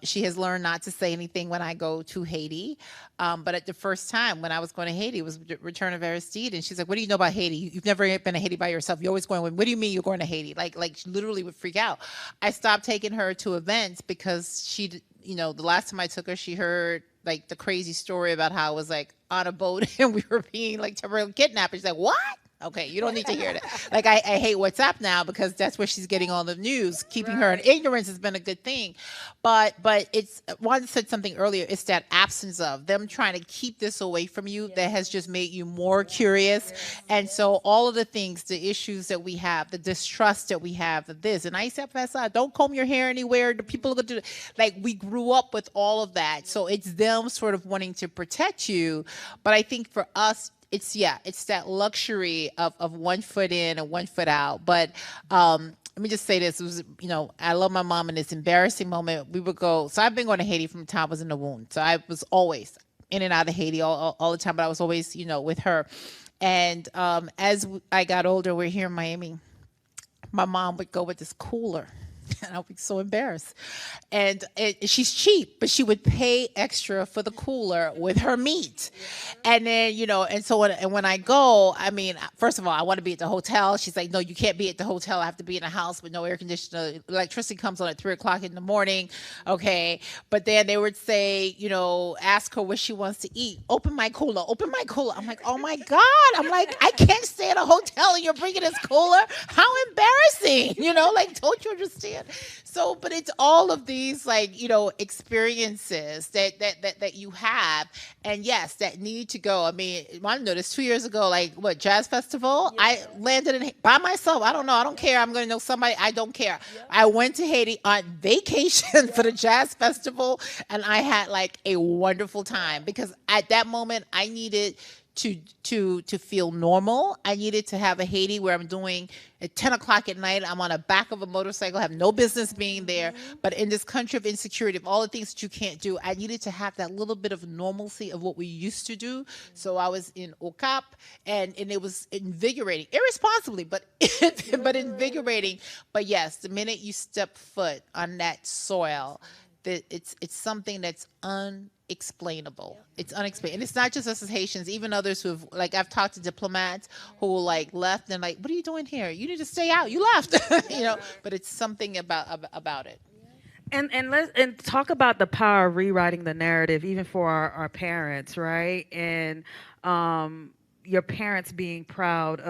D: She has learned not to say anything when I go to Haiti. But at the first time when I was going to Haiti, it was Return of Aristide. And she's like, what do you know about Haiti? You've never been to Haiti by yourself. You're always going, what do you mean you're going to Haiti? Like she literally would freak out. I stopped taking her to events because she, you know, the last time I took her, she heard like the crazy story about how I was like on a boat and we were being like temporarily kidnapped. She's like, what? Okay, you don't need to hear that. Like, I hate WhatsApp now because that's where she's getting all the news. Keeping her in ignorance has been a good thing. But it's, Wanda said something earlier, it's that absence of them trying to keep this away from you that has just made you more curious. And so all of the things, the issues that we have, the distrust that we have of this, and I used to pass out, don't comb your hair anywhere, the people are going to do, like, we grew up with all of that. So it's them sort of wanting to protect you. But I think for us, it's that luxury of 1 foot in and 1 foot out. But let me just say this. It was, you know, I love my mom in this embarrassing moment. We would go, so I've been going to Haiti from the time I was in the womb. So I was always in and out of Haiti all the time, but I was always, you know, with her. And as I got older, we're here in Miami. my mom would go with this cooler. And I'll be so embarrassed. And she's cheap, but she would pay extra for the cooler with her meat. And then, and so when I go, I mean, first of all, I want to be at the hotel. She's like, no, you can't be at the hotel. I have to be in a house with no air conditioner. Electricity comes on at 3:00 in the morning. Okay. But then they would say, ask her what she wants to eat. Open my cooler. Open my cooler. I'm like, oh my God. I'm like, I can't stay at a hotel and you're bringing this cooler. How embarrassing. Don't you understand? So, but it's all of these experiences that you have, and yes, that need to go. I mean, I noticed 2 years ago, Jazz Festival. I landed by myself. I don't know. I don't care. I'm going to know somebody. I don't care. I went to Haiti on vacation for the Jazz Festival, and I had a wonderful time because at that moment I needed to feel normal. I needed to have a Haiti where I'm doing at 10:00 at night. I'm on the back of a motorcycle, have no business being there. But in this country of insecurity, of all the things that you can't do, I needed to have that little bit of normalcy of what we used to do. So I was in Okap, and it was invigorating, irresponsibly, but but invigorating. But yes, the minute you step foot on that soil, that it's something that's unexplainable. It's unexplainable. And it's not just us as Haitians, even others who have, I've talked to diplomats who left and what are you doing here? You need to stay out. You left, but it's something about it.
A: And talk about the power of rewriting the narrative, even for our parents, right? And your parents being proud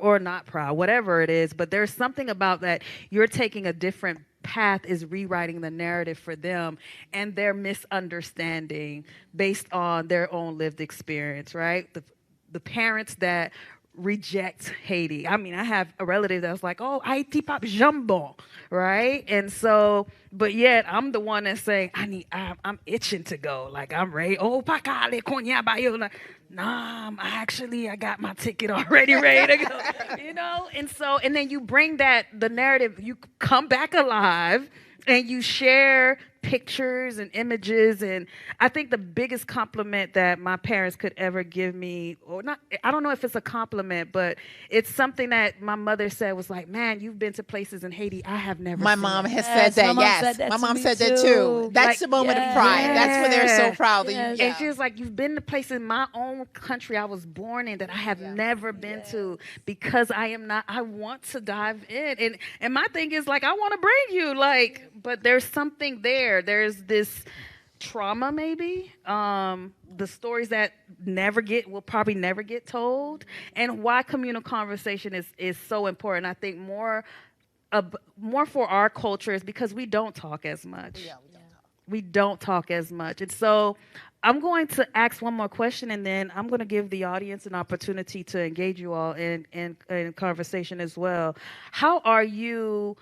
A: or not proud, whatever it is, but there's something about that. You're taking a different path, is rewriting the narrative for them and their misunderstanding based on their own lived experience, right? The parents that reject Haiti. I mean, I have a relative that's like, oh, Haiti pop jambon, right? And so, but yet I'm the one that's saying, I'm itching to go. I'm ready. Oh, pakale konya bayo. Nah, I got my ticket already ready to go, And then you bring the narrative, you come back alive and you share pictures and images. And I think the biggest compliment that my parents could ever give me, or not, I don't know if it's a compliment, but it's something that my mother said was man, you've been to places in Haiti I have never
D: My
A: seen.
D: mom has said that, yes. My mom said that too. That's the moment of pride. That's when they're so proud of you. Yeah.
A: And she was like, you've been to places in my own country I was born in that I have never been to, because I want to dive in. And my thing is I want to bring you, but there's something there. There's this trauma, maybe, the stories that will probably never get told, and why communal conversation is so important. I think more for our culture is because we don't talk as much. Yeah, we don't talk as much. And so I'm going to ask one more question, and then I'm going to give the audience an opportunity to engage you all in conversation as well. How are you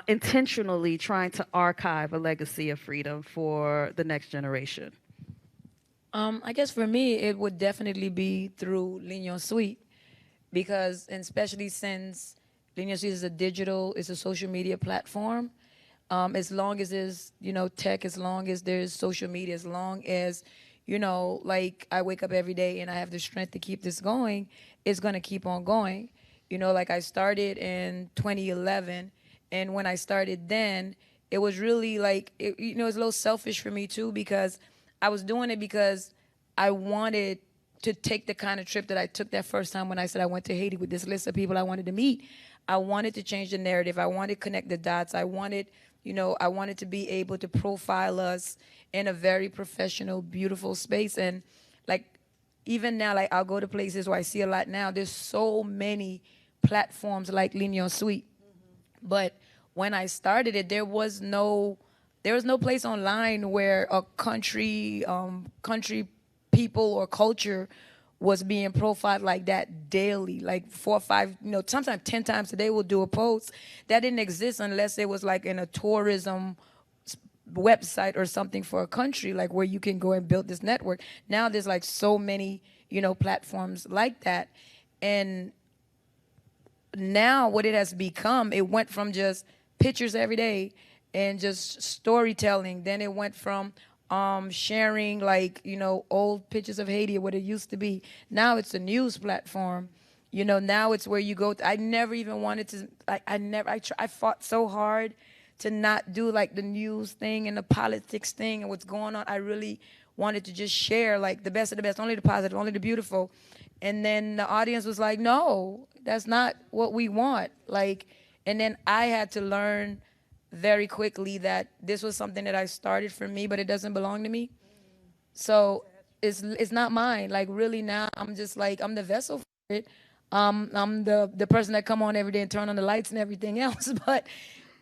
A: intentionally trying to archive a legacy of freedom for the next generation?
B: I guess for me, it would definitely be through Lignon Suite, because, and especially since Lignon Suite is a social media platform. As long as there's, tech, as long as there's social media, as long as, I wake up every day and I have the strength to keep this going, it's going to keep on going. I started in 2011. And when I started then, it was really it was a little selfish for me too, because I was doing it because I wanted to take the kind of trip that I took that first time when I said I went to Haiti with this list of people I wanted to meet. I wanted to change the narrative. I wanted to connect the dots. I wanted to be able to profile us in a very professional, beautiful space. And even now, like I'll go to places where I see a lot now. There's so many platforms like Lignon Suite, but when I started it, there was no place online where a country people or culture was being profiled like that daily, like 4 or 5, sometimes 10 times a day we'll do a post. That didn't exist unless it was in a tourism website or something for a country, where you can go and build this network. Now there's so many, platforms like that. And now what it has become, it went from just pictures every day and just storytelling. Then it went from sharing old pictures of Haiti, what it used to be. Now it's a news platform. You know, now it's where you go. I never even wanted to, like, I fought so hard to not do like the news thing and the politics thing and what's going on. I really wanted to just share like the best of the best, only the positive, only the beautiful. And then the audience was like, no, that's not what we want. Like, and then I had to learn very quickly that this was something that I started for me, but it doesn't belong to me. So it's not mine. Like really now, I'm just like I'm the vessel for it. I'm the person that come on every day and turn on the lights and everything else. But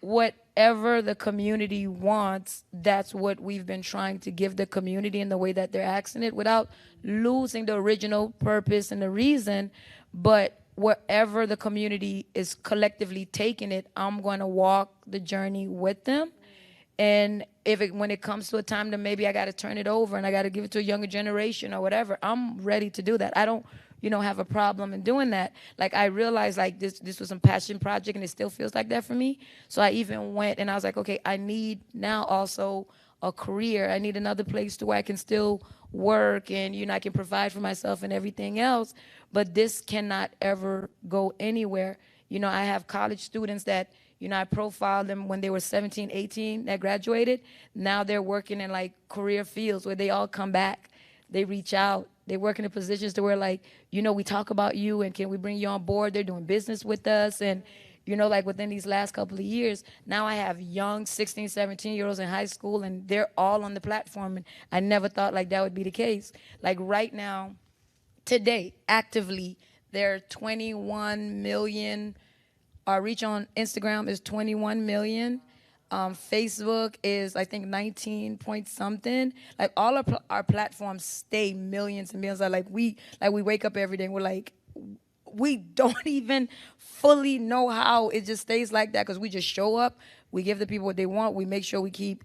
B: whatever the community wants, that's what we've been trying to give the community in the way that they're asking it, without losing the original purpose and the reason. But wherever the community is collectively taking it, I'm going to walk the journey with them. And when it comes to a time that maybe I got to turn it over and I got to give it to a younger generation or whatever, I'm ready to do that. I don't, have a problem in doing that. Like I realized like this was a passion project and it still feels like that for me. So I even went and I was like, okay, I need now also a career. I need another place to where I can still work and, I can provide for myself and everything else. But this cannot ever go anywhere. I have college students that, I profiled them when they were 17, 18 that graduated. Now they're working in like career fields where they all come back. They reach out. They work in the positions to where like, we talk about you and can we bring you on board? They're doing business with us. And, like within these last couple of years, now I have young 16, 17-year-olds in high school and they're all on the platform. And I never thought like that would be the case. Like right now, today, actively, there are 21 million. Our reach on Instagram is 21 million. Facebook is, I think, 19 point something. Like all of our platforms stay millions and millions. Like we wake up every day and we're like, we don't even fully know how it just stays like that because we just show up. We give the people what they want. We make sure we keep,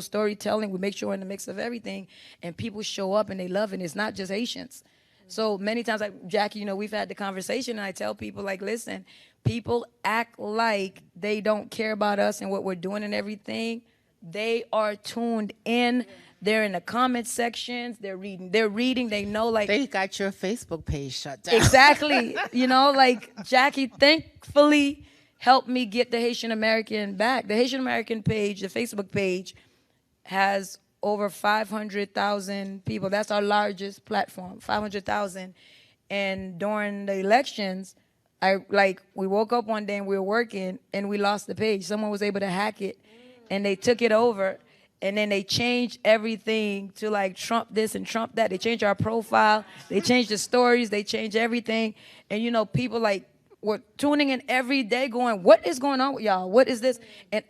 B: storytelling. We make sure we're in the mix of everything, and people show up and they love it. It's not just Haitians. So many times, like Jacky, we've had the conversation, and I tell people, like, listen, people act like they don't care about us and what we're doing and everything. They are tuned in. They're in the comment sections. They're reading. They know, like.
D: They got your Facebook page shut down.
B: Exactly. Like Jacky thankfully helped me get the Haitian American back. The Haitian American page, the Facebook page, has over 500,000 people. That's our largest platform, 500,000. And during the elections, we woke up one day and we were working and we lost the page. Someone was able to hack it and they took it over. And then they changed everything to like Trump this and Trump that. They changed our profile. They changed the stories. They changed everything. And people like were tuning in every day going, what is going on with y'all? What is this? And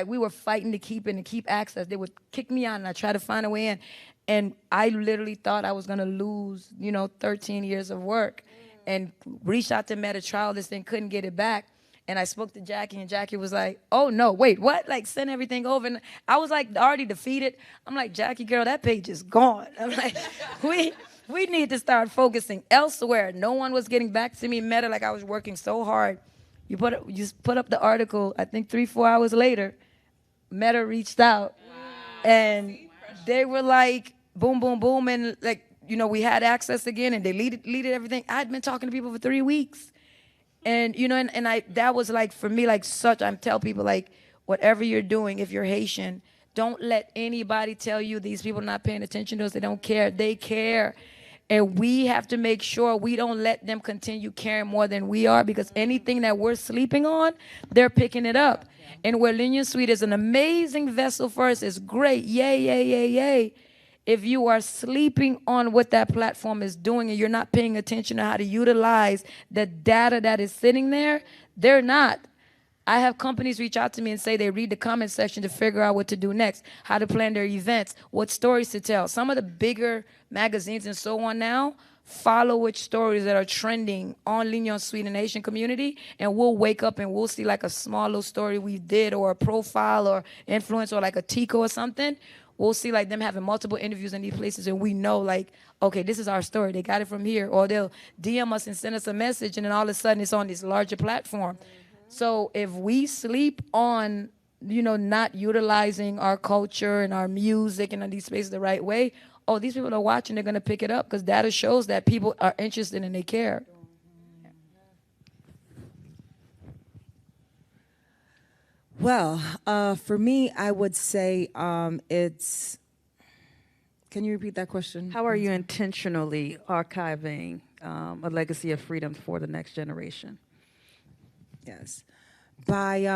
B: we were fighting to keep it and keep access. They would kick me out and I tried to find a way in. And I literally thought I was going to lose, 13 years of work, and reached out to Meta, trial this thing, couldn't get it back. And I spoke to Jacky, and Jacky was like, oh, no, wait, what? Like, send everything over. And I was, like, already defeated. I'm like, Jacky, girl, that page is gone. I'm like, we need to start focusing elsewhere. No one was getting back to me. Meta, like, I was working so hard. You put up the article, I think 3-4 hours later, Meta reached out. Wow. And they were like, boom, boom, boom. And, like, we had access again, and they deleted everything. I'd been talking to people for 3 weeks. And, that was like, for me, like I tell people, like, whatever you're doing, if you're Haitian, don't let anybody tell you these people are not paying attention to us. They don't care. They care. And we have to make sure we don't let them continue caring more than we are, because anything that we're sleeping on, they're picking it up. And where Linear Suite is an amazing vessel for us, is great. Yay, yay, yay, yay. If you are sleeping on what that platform is doing and you're not paying attention to how to utilize the data that is sitting there, they're not. I have companies reach out to me and say they read the comment section to figure out what to do next, how to plan their events, what stories to tell. Some of the bigger magazines and so on now follow which stories that are trending on Linear Suite and Asian community, and we'll wake up and we'll see like a small little story we did, or a profile or influence, or like a Tico or something. We'll see like them having multiple interviews in these places, and we know like, okay, this is our story. They got it from here. Or they'll DM us and send us a message, and then all of a sudden it's on this larger platform. So if we sleep on, not utilizing our culture and our music and these spaces the right way, these people are watching, they're going to pick it up, because data shows that people are interested and they care.
C: Well, for me, I would say it's. Can you repeat that question?
A: How are you intentionally archiving a legacy of freedom for the next generation?
C: Yes, by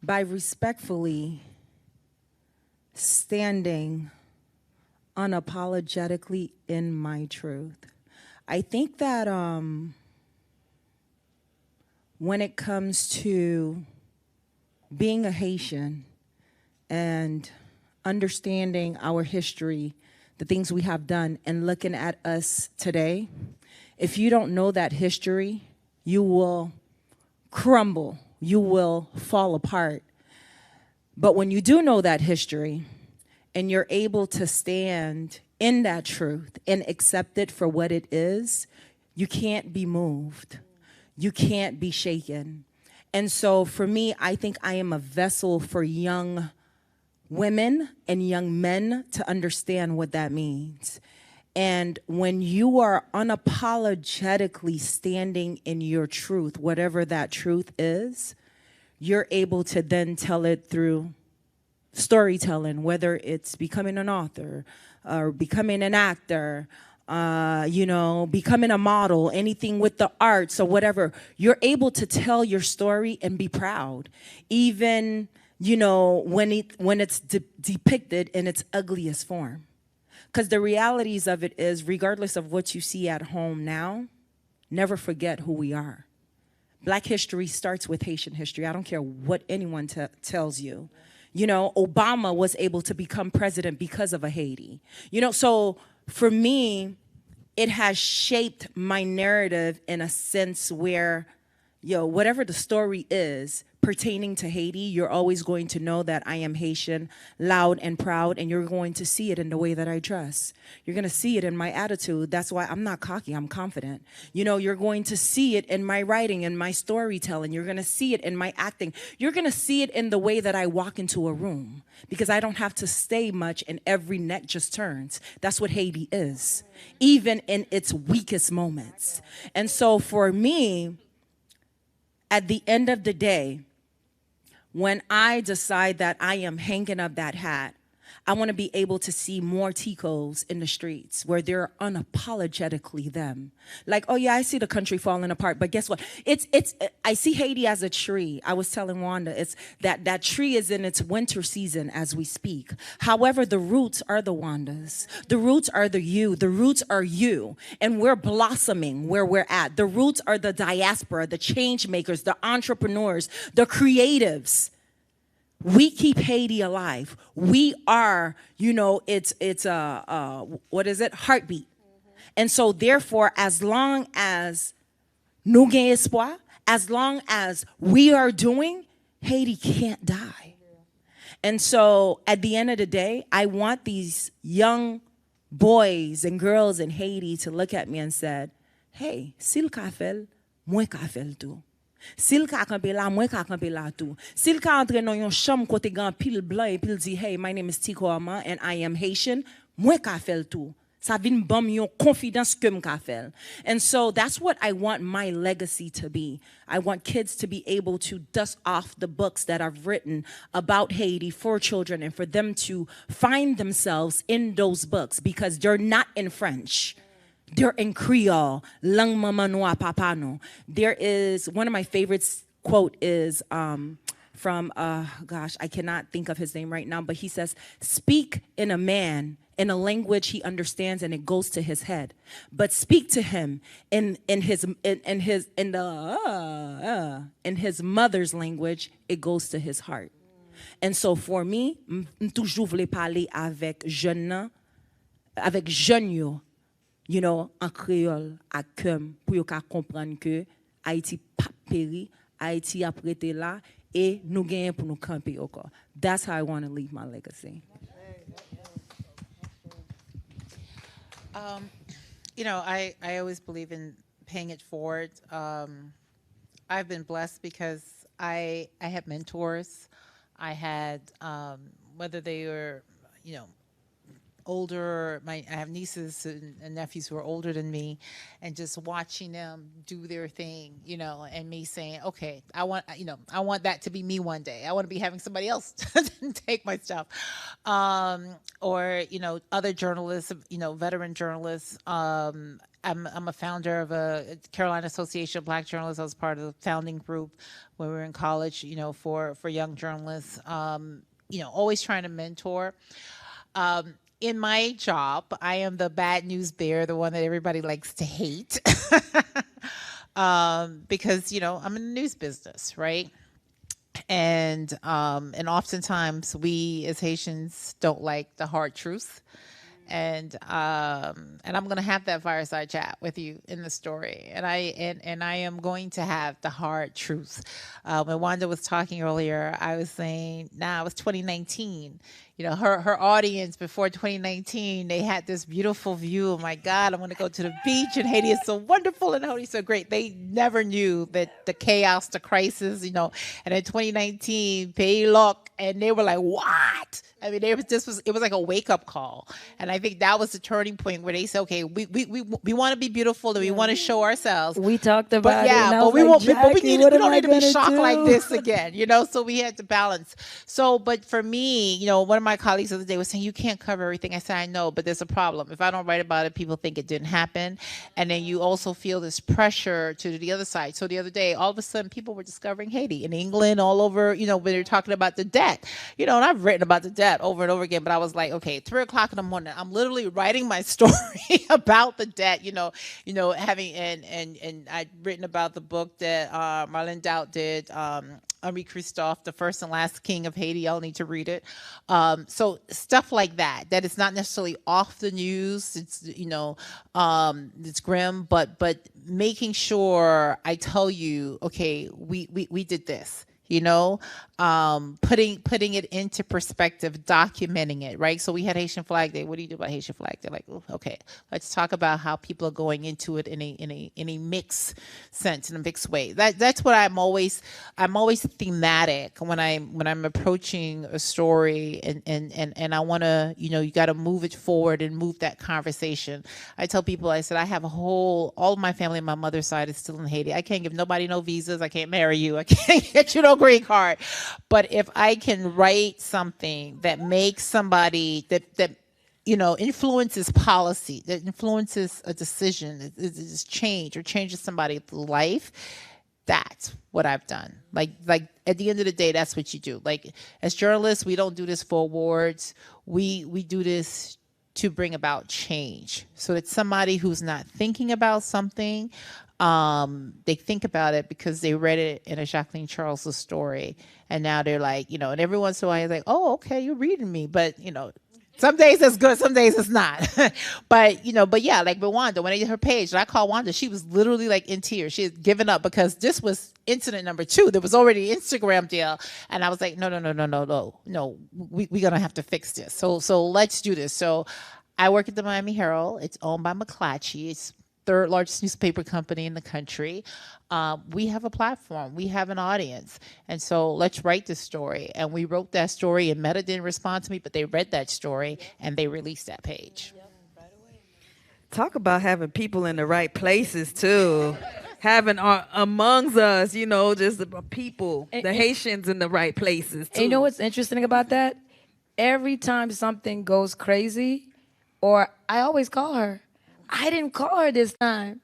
C: respectfully standing unapologetically in my truth. I think that when it comes to being a Haitian and understanding our history, the things we have done, and looking at us today, if you don't know that history, you will crumble, you will fall apart. But when you do know that history and you're able to stand in that truth and accept it for what it is, you can't be moved. You can't be shaken. And so for me, I think I am a vessel for young women and young men to understand what that means. And when you are unapologetically standing in your truth, whatever that truth is, you're able to then tell it through storytelling, whether it's becoming an author or becoming an actor, becoming a model, anything with the arts or whatever. You're able to tell your story and be proud, even when it's depicted in its ugliest form. Because the realities of it is, regardless of what you see at home now, never forget who we are. Black history starts with Haitian history. I don't care what anyone tells you. Obama was able to become president because of a Haiti. So for me, it has shaped my narrative in a sense where, whatever the story is pertaining to Haiti, you're always going to know that I am Haitian, loud and proud, and you're going to see it in the way that I dress. You're going to see it in my attitude. That's why I'm not cocky, I'm confident. You're going to see it in my writing and my storytelling. You're going to see it in my acting. You're going to see it in the way that I walk into a room, because I don't have to stay much and every neck just turns. That's what Haiti is, even in its weakest moments. And so for me, at the end of the day, when I decide that I am hanging up that hat, I want to be able to see more Ticos in the streets where they're unapologetically them. Like, oh yeah, I see the country falling apart, but guess what? I see Haiti as a tree. I was telling Wanda, it's that tree is in its winter season as we speak. However, the roots are the Wandas. The roots are the roots are you. And we're blossoming where we're at. The roots are the diaspora, the change makers, the entrepreneurs, the creatives. We keep Haiti alive. We are, it's what is it? Heartbeat. And so therefore, as long as nous gagnons espoir, as long as we are doing, Haiti can't die. And so at the end of the day, I want these young boys and girls in Haiti to look at me and said, hey, s'il ka fel, moi ka fel tout. S'il ka kampe la, moi ka kampe la tout. S'il ka entre dans yon chambre kote gan pile blanc et pile di, hey, my name is Tico and I am Haitian, moi ka fel tout. Ça vin bam yon confidence que m'ka fel. And so that's what I want my legacy to be. I want kids to be able to dust off the books that I've written about Haiti for children and for them to find themselves in those books, because they're not in French. They're in Creole, lang mama noa papa no. There is, one of my favorites quote is from, I cannot think of his name right now, but he says, speak in a language he understands and it goes to his head. But speak to him in his mother's language, it goes to his heart. And so for me, toujours voulais parler avec jeune yo, en créole, à cœur, pour yo ka comprendre que Haïti pas péri, Haïti a prêté là, et nous gagnons pour nous camper encore. That's how I want to leave my legacy.
D: I always believe in paying it forward. I've been blessed because I had mentors. I had, whether they were, I have nieces and nephews who are older than me, and just watching them do their thing, and me saying, okay, I want that to be me one day. I want to be having somebody else take my stuff. Or, other journalists, veteran journalists. I'm a founder of a Carolina Association of Black Journalists. I was part of the founding group when we were in college, for young journalists. Always trying to mentor. In my job, I am the bad news bearer, the one that everybody likes to hate, because I'm in the news business, right? And oftentimes we as Haitians don't like the hard truth. And I'm gonna have that fireside chat with you in the story, and I am going to have the hard truth. When Wanda was talking earlier, I was saying, it was 2019. Her audience before 2019, they had this beautiful view. Oh my God, I want to go to the beach, and Haiti is so wonderful, and Haiti is so great. They never knew that the chaos, the crisis, And in 2019, pay luck, and they were like, "What?" I mean, it was like a wake up call, and I think that was the turning point where they said, "Okay, we want to be beautiful, and we want to show ourselves."
B: We talked about it.
D: Yeah,
B: And I
D: but
B: was
D: we
B: like,
D: won't. But
B: Jacky, what
D: we
B: am
D: don't
B: I
D: need to be
B: gonna
D: shocked like
B: do?
D: this again, So we had to balance. So, but for me, one of my colleagues the other day was saying, "You can't cover everything." I said, "I know, but there's a problem. If I don't write about it, people think it didn't happen, and then you also feel this pressure to the other side." So the other day, all of a sudden, people were discovering Haiti in England, all over. When they're talking about the debt, and I've written about the debt over and over again, but I was like, okay, 3:00 in the morning, I'm literally writing my story about the debt, having and I'd written about the book that Marlene Doubt did, Henri Christophe, the first and last king of Haiti. Y'all need to read it. So stuff like that it's not necessarily off the news. It's it's grim, but making sure I tell you, okay, we did this. Putting it into perspective, documenting it, right? So we had Haitian Flag Day. What do you do about Haitian Flag Day? Like, okay, let's talk about how people are going into it in a mixed sense, in a mixed way. That's what I'm always thematic when I'm approaching a story, and I want to, you got to move it forward and move that conversation. I tell people, I said, I have all of my family on my mother's side is still in Haiti. I can't give nobody no visas. I can't marry you. I can't get you no green card. But if I can write something that makes somebody that influences policy, that influences a decision, is change or changes somebody's life, that's what I've done. Like at the end of the day, that's what you do. Like as journalists, we don't do this for awards. We do this to bring about change, so that somebody who's not thinking about something, they think about it because they read it in a Jacqueline Charles' story, and now they're like, and every once in a while you're like, oh, okay, you're reading me, but some days it's good, some days it's not. but yeah, like with Wanda, when I did her page, and I called Wanda, she was literally like in tears. She had given up because this was incident number 2. There was already an Instagram deal, and I was like, no, we're gonna have to fix this. So let's do this. So I work at the Miami Herald. It's owned by McClatchy. It's third largest newspaper company in the country. We have a platform, we have an audience, and so let's write this story. And we wrote that story, and Meta didn't respond to me, but they read that story and they released that page.
E: Talk about having people in the right places too. Having amongst us, just the people, the Haitians in the right places too.
B: And you know what's interesting about that? Every time something goes crazy, or I always call her. I didn't call her this time.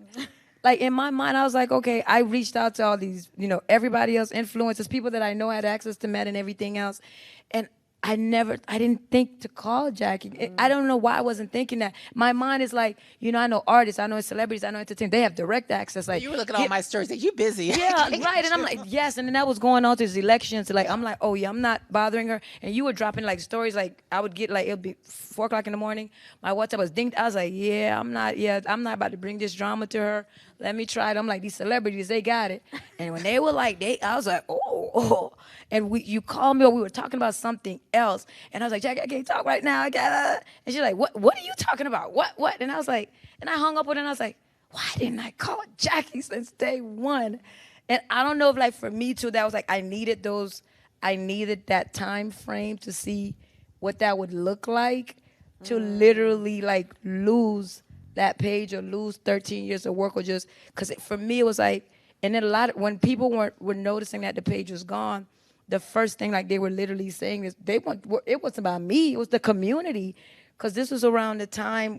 B: Like in my mind, I was like, okay, I reached out to all these, everybody else, influencers, people that I know had access to Met and everything else. And I didn't think to call Jacky. I don't know why I wasn't thinking that. My mind is like, I know artists, I know celebrities, I know entertainers. They have direct access. Like
D: You were looking at all my stories, like, you busy.
B: yeah, right. And I'm like, yes. And then that was going on to his elections. Like, I'm like, oh yeah, I'm not bothering her. And you were dropping like stories. Like I would get like, it'll be 4:00 in the morning. My WhatsApp was dinged. I was like, I'm not about to bring this drama to her. Let me try it. I'm like, these celebrities, they got it. And when they were like, I was like, oh. And you called me, or we were talking about something else. And I was like, Jacky, I can't talk right now. I gotta. And she's like, what are you talking about? What? And I was like, and I hung up with her, and I was like, why didn't I call Jacky since day one? And I don't know if like for me too, that was like, I needed that time frame to see what that would look like. to literally like lose that page or lose 13 years of work, or just because for me it was like, and then when people were noticing that the page was gone, the first thing like they were literally saying is it wasn't about me, it was the community, because this was around the time,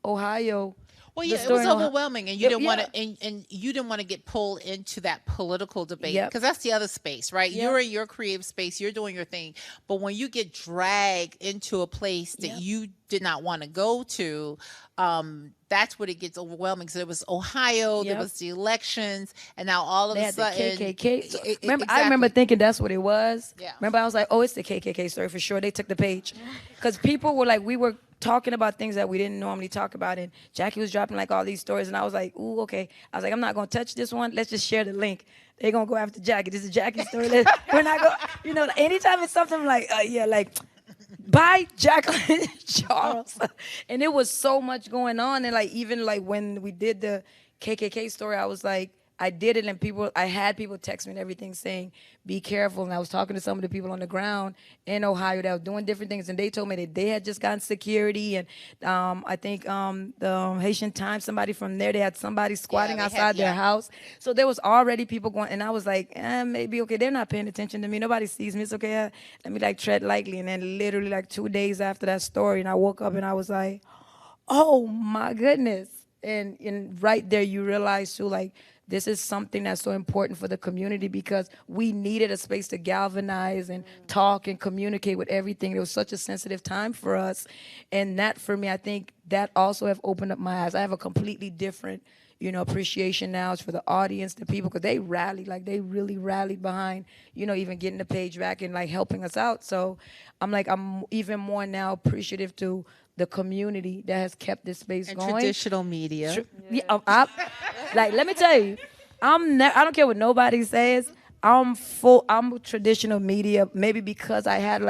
B: Ohio.
D: Well,
B: the
D: yeah, it
B: story
D: was
B: in Ohio-
D: overwhelming, and you didn't want
B: yeah.
D: to, and you didn't want to get pulled into that political debate,
B: Yep.
D: because that's the other space, right?
B: Yep.
D: You're in your creative space, you're doing your thing, but when you get dragged into a place that
B: Yep.
D: you did not want to go to, that's when it gets overwhelming. So there was Ohio, there
B: Yep.
D: was the elections, and now all of
B: They
D: a
B: had
D: sudden,
B: the KKK. So,
D: exactly.
B: I remember thinking that's what it was.
D: Yeah.
B: Remember, I was like, oh, it's the KKK story for sure. They took the page. Because people were like, we were talking about things that we didn't normally talk about. And Jacky was dropping like all these stories. And I was like, ooh, okay. I was like, I'm not going to touch this one. Let's just share the link. They're going to go after Jacky. This is Jacky's story. We're not going, anytime it's something like, by Jacqueline Charles. And it was so much going on. And like, even like when we did the KKK story, I was like, I did it, and I had people text me and everything saying, be careful. And I was talking to some of the people on the ground in Ohio that were doing different things, and they told me that they had just gotten security. And I think the Haitian Times, somebody from there, they had somebody squatting outside their house. So there was already people going, and I was like, maybe, okay, they're not paying attention to me. Nobody sees me. It's okay. Let me like tread lightly. And then literally like 2 days after that story, and I woke up and I was like, oh my goodness. And right there you realize too, like, this is something that's so important for the community, because we needed a space to galvanize and talk and communicate with everything. It was such a sensitive time for us. And that, for me, I think that also have opened up my eyes. I have a completely different, appreciation now for the audience, the people, because they really rallied behind, even getting the page back and like helping us out. So I'm even more now appreciative to the community that has kept this space
D: and
B: going.
D: traditional media.
B: Like, let me tell you, I don't care what nobody says. I'm traditional media, maybe because I had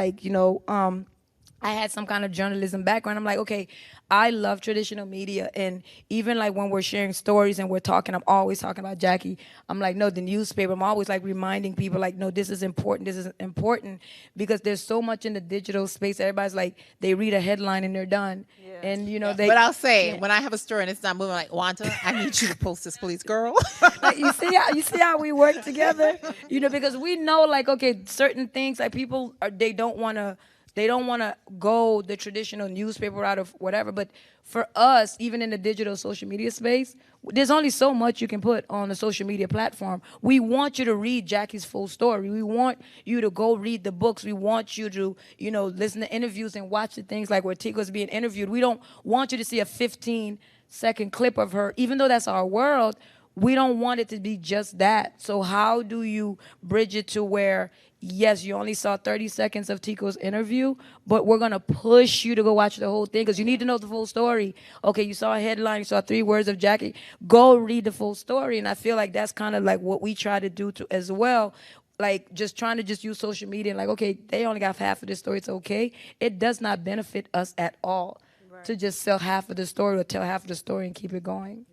B: I had some kind of journalism background. I'm like, okay, I love traditional media. And even like when we're sharing stories and we're talking, I'm always talking about Jacky. I'm like, no, the newspaper. I'm always like reminding people like, no, this is important. This is important, because there's so much in the digital space. Everybody's like, they read a headline and they're done. Yeah. And
D: But I'll say, when I have a story and it's not moving, like, Wanda, I need you to post this, please, girl.
B: Like, you see how we work together, because we know like, okay, certain things like they don't want to go the traditional newspaper route of whatever. But for us, even in the digital social media space, there's only so much you can put on the social media platform. We want you to read Jacky's full story. We want you to go read the books. We want you to, listen to interviews and watch the things like where Tico's being interviewed. We don't want you to see a 15-second clip of her, even though that's our world. We don't want it to be just that. So how do you bridge it to where, yes, you only saw 30 seconds of Tico's interview, but we're going to push you to go watch the whole thing, because you need to know the full story. Okay, you saw a headline, you saw 3 words of Jacky, go read the full story. And I feel like that's kind of like what we try to do as well. Like, just trying to just use social media and like, okay, they only got half of this story, it's okay. It does not benefit us at all to just sell half of the story or tell half of the story and keep it going.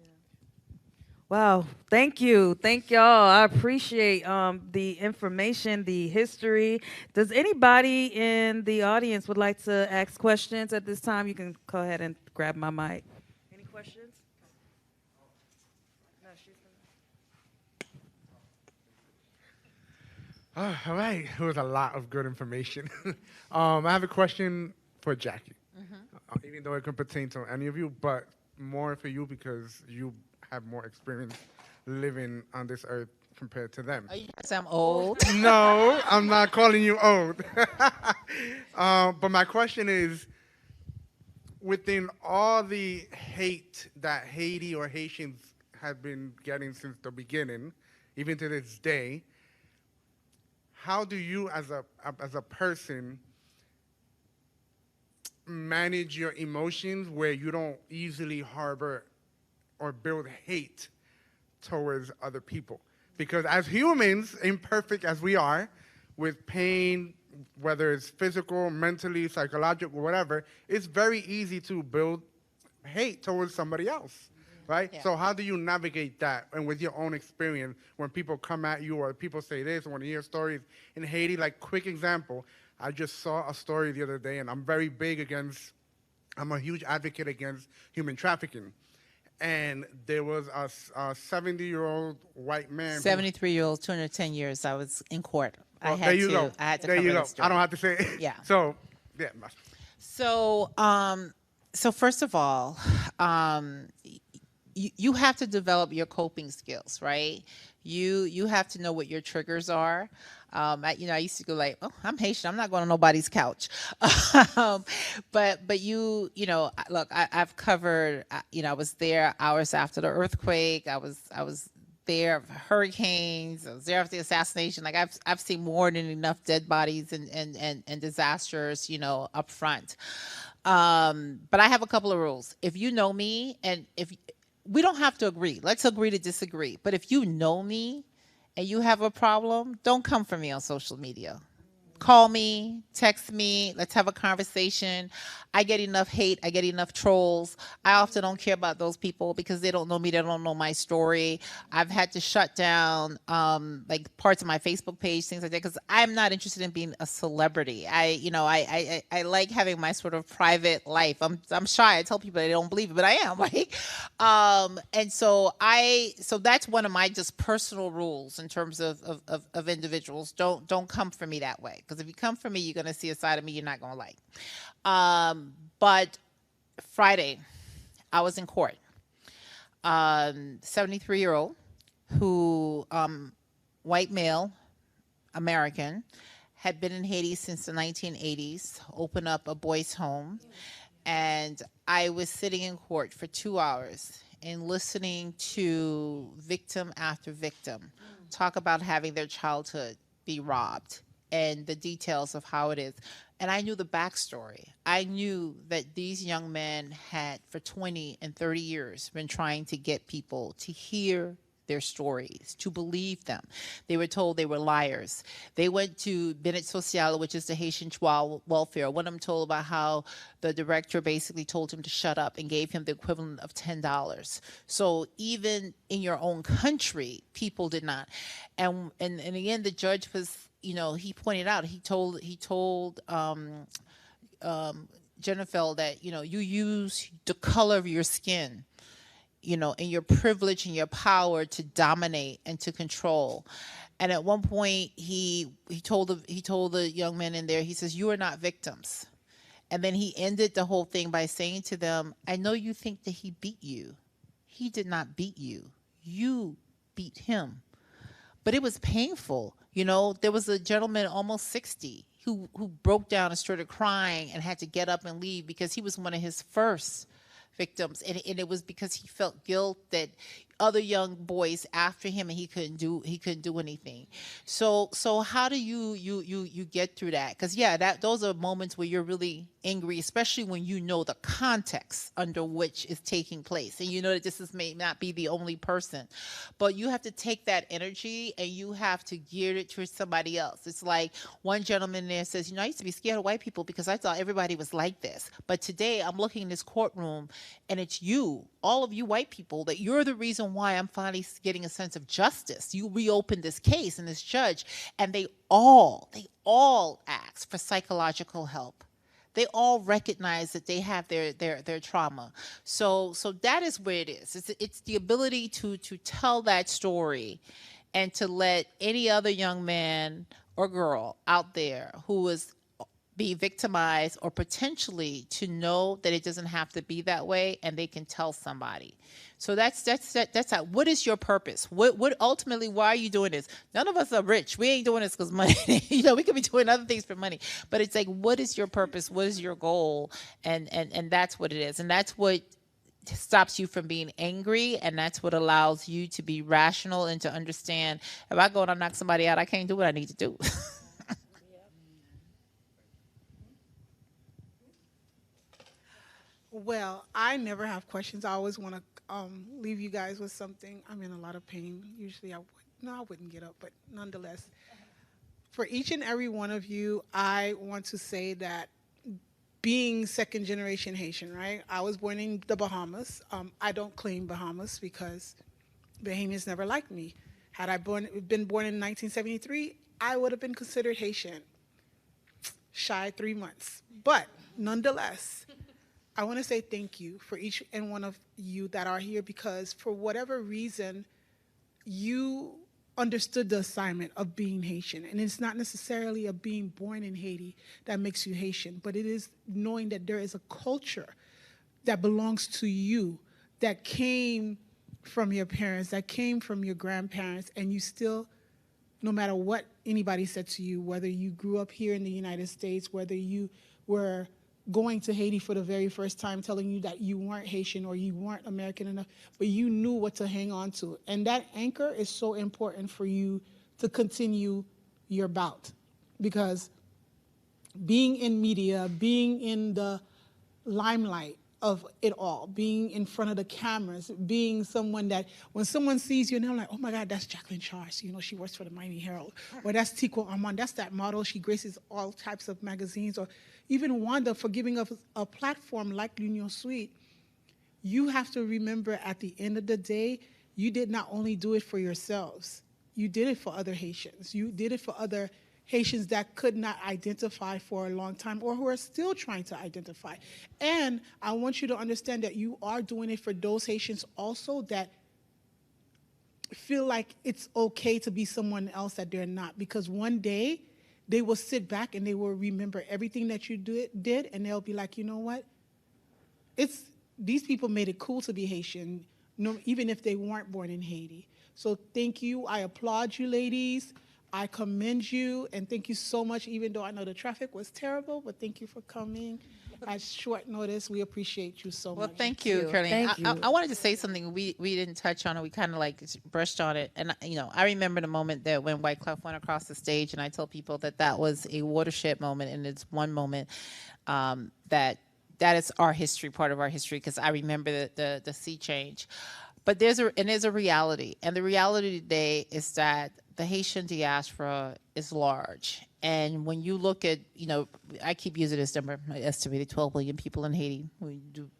E: Wow, thank you. Thank y'all. I appreciate the information, the history. Does anybody in the audience would like to ask questions at this time? You can go ahead and grab my mic. Any questions?
F: All right, it was a lot of good information. I have a question for Jacky, even though it can pertain to any of you, but more for you because you have more experience living on this earth compared to them.
D: Are you saying I'm old?
F: No, I'm not calling you old. But my question is, within all the hate that Haiti or Haitians have been getting since the beginning, even to this day, how do you as a person manage your emotions where you don't easily harbor or build hate towards other people? Because as humans, imperfect as we are, with pain, whether it's physical, mentally, psychological, whatever, it's very easy to build hate towards somebody else, right?
D: Yeah.
F: So how do you navigate that? And with your own experience, when people come at you or people say this, or when you hear stories in Haiti, like quick example, I just saw a story the other day, and I'm very big against I'm a huge advocate against human trafficking. And there was a 70-year-old white man.
D: 73-year-old, 210 years. I was in court.
F: Well, there you go.
D: I had to
F: There
D: cover
F: you go.
D: this story.
F: I don't have to say it.
D: Yeah.
F: So, yeah.
D: So first of all, you have to develop your coping skills, right? You have to know what your triggers are. I used to go like, oh, I'm Haitian. I'm not going on nobody's couch. But look, I've covered. I was there hours after the earthquake. I was there for hurricanes. I was there after the assassination. Like I've seen more than enough dead bodies and disasters, up front. But I have a couple of rules. If you know me, and if we don't have to agree, let's agree to disagree. But if you know me and you have a problem, don't come for me on social media. Call me, text me, let's have a conversation. I get enough hate, I get enough trolls. I often don't care about those people because they don't know me, they don't know my story. I've had to shut down like parts of my Facebook page, things like that, because I'm not interested in being a celebrity. I like having my sort of private life. I'm shy. I tell people they don't believe it, but I am, right? And so that's one of my just personal rules in terms of individuals. Don't come for me that way. Because if you come for me, you're going to see a side of me you're not going to like. But Friday, I was in court. 73-year-old who, white male, American, had been in Haiti since the 1980s, opened up a boys' home. And I was sitting in court for 2 hours and listening to victim after victim talk about having their childhood be robbed and the details of how it is. And I knew the backstory. I knew that these young men had, for 20 and 30 years, been trying to get people to hear their stories, to believe them. They were told they were liars. They went to Benet Social, which is the Haitian child welfare. One of them told about how the director basically told him to shut up and gave him the equivalent of $10. So even in your own country, people did not. And again, the judge was, he pointed out, he told Jennifer that, you use the color of your skin, and your privilege and your power to dominate and to control. And at one point, he told the young men in there, he says, "You are not victims." And then he ended the whole thing by saying to them, "I know you think that he beat you. He did not beat you. You beat him." But it was painful. There was a gentleman almost 60 who broke down and started crying and had to get up and leave because he was one of his first victims, and it was because he felt guilt that other young boys after him, and he couldn't do anything. So how do you get through that? Because those are moments where you're really angry, especially when you know the context under which is taking place, and you know that this may not be the only person, but you have to take that energy and you have to gear it towards somebody else. It's like one gentleman there says, I used to be scared of white people because I thought everybody was like this, but today I'm looking in this courtroom and it's you, all of you white people, that you're the reason why I'm finally getting a sense of justice. You reopened this case and this judge, and they all ask for psychological help. They all recognize that they have their trauma. So that is where it is. It's the ability to tell that story and to let any other young man or girl out there who is be victimized or potentially to know that it doesn't have to be that way, and they can tell somebody. So that's how. What is your purpose? What ultimately, why are you doing this? None of us are rich. We ain't doing this because money. We could be doing other things for money. But it's like, what is your purpose? What is your goal? And that's what it is. And that's what stops you from being angry, and that's what allows you to be rational and to understand, if I go and I knock somebody out, I can't do what I need to do.
G: Well, I never have questions. I always want to leave you guys with something. I'm in a lot of pain. Usually I wouldn't get up, but nonetheless, for each and every one of you, I want to say that being second generation Haitian, right? I was born in the Bahamas. I don't claim Bahamas because Bahamians never liked me. Had I been born in 1973, I would have been considered Haitian. Shy 3 months. But nonetheless, I want to say thank you for each and one of you that are here, because for whatever reason, you understood the assignment of being Haitian. And it's not necessarily of being born in Haiti that makes you Haitian, but it is knowing that there is a culture that belongs to you, that came from your parents, that came from your grandparents, and you still, no matter what anybody said to you, whether you grew up here in the United States, whether you were going to Haiti for the very first time, telling you that you weren't Haitian or you weren't American enough, but you knew what to hang on to. And that anchor is so important for you to continue your bout. Because being in media, being in the limelight of it all, being in front of the cameras, being someone that when someone sees you and they're like, oh my God, that's Jacqueline Charles, you know, she works for the Miami Herald, or that's Tico Armand, that's that model, she graces all types of magazines, or even Wanda for giving us a platform like L'Union Suite. You have to remember at the end of the day, you did not only do it for yourselves, you did it for other Haitians, you did it for other Haitians that could not identify for a long time or who are still trying to identify. And I want you to understand that you are doing it for those Haitians also that feel like it's okay to be someone else that they're not, because one day they will sit back and they will remember everything that you did, and they'll be like, you know what? These people made it cool to be Haitian, even if they weren't born in Haiti. So thank you. I applaud you, ladies. I commend you, and thank you so much, even though I know the traffic was terrible, but thank you for coming at short notice. We appreciate you so much.
D: Well, thank you, Caroline.
B: Thank you.
D: I wanted to say something we didn't touch on, and we kind of like brushed on it. And, you know, I remember the moment that when White Cloud went across the stage, and I tell people that that was a watershed moment, and it's one moment that is our history, part of our history, because I remember the sea change. But there's a reality, and the reality today is that the Haitian diaspora is large. And when you look at, you know, I keep using this number, I estimated 12 million people in Haiti.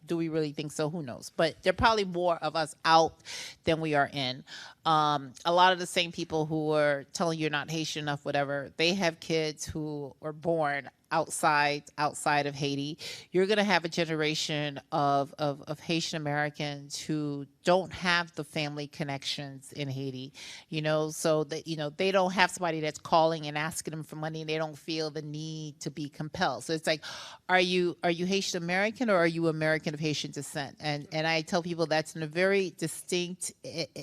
D: Do we really think so? Who knows? But there are probably more of us out than we are in. A lot of the same people who are telling you you're not Haitian enough, whatever, they have kids who are born outside of Haiti. You're going to have a generation of Haitian Americans who don't have the family connections in Haiti, you know, so that, you know, they don't have somebody that's calling and asking them for money, and they don't feel the need to be compelled. So it's like, are you Haitian American, or are you American of Haitian descent? And I tell people that's in a very distinct,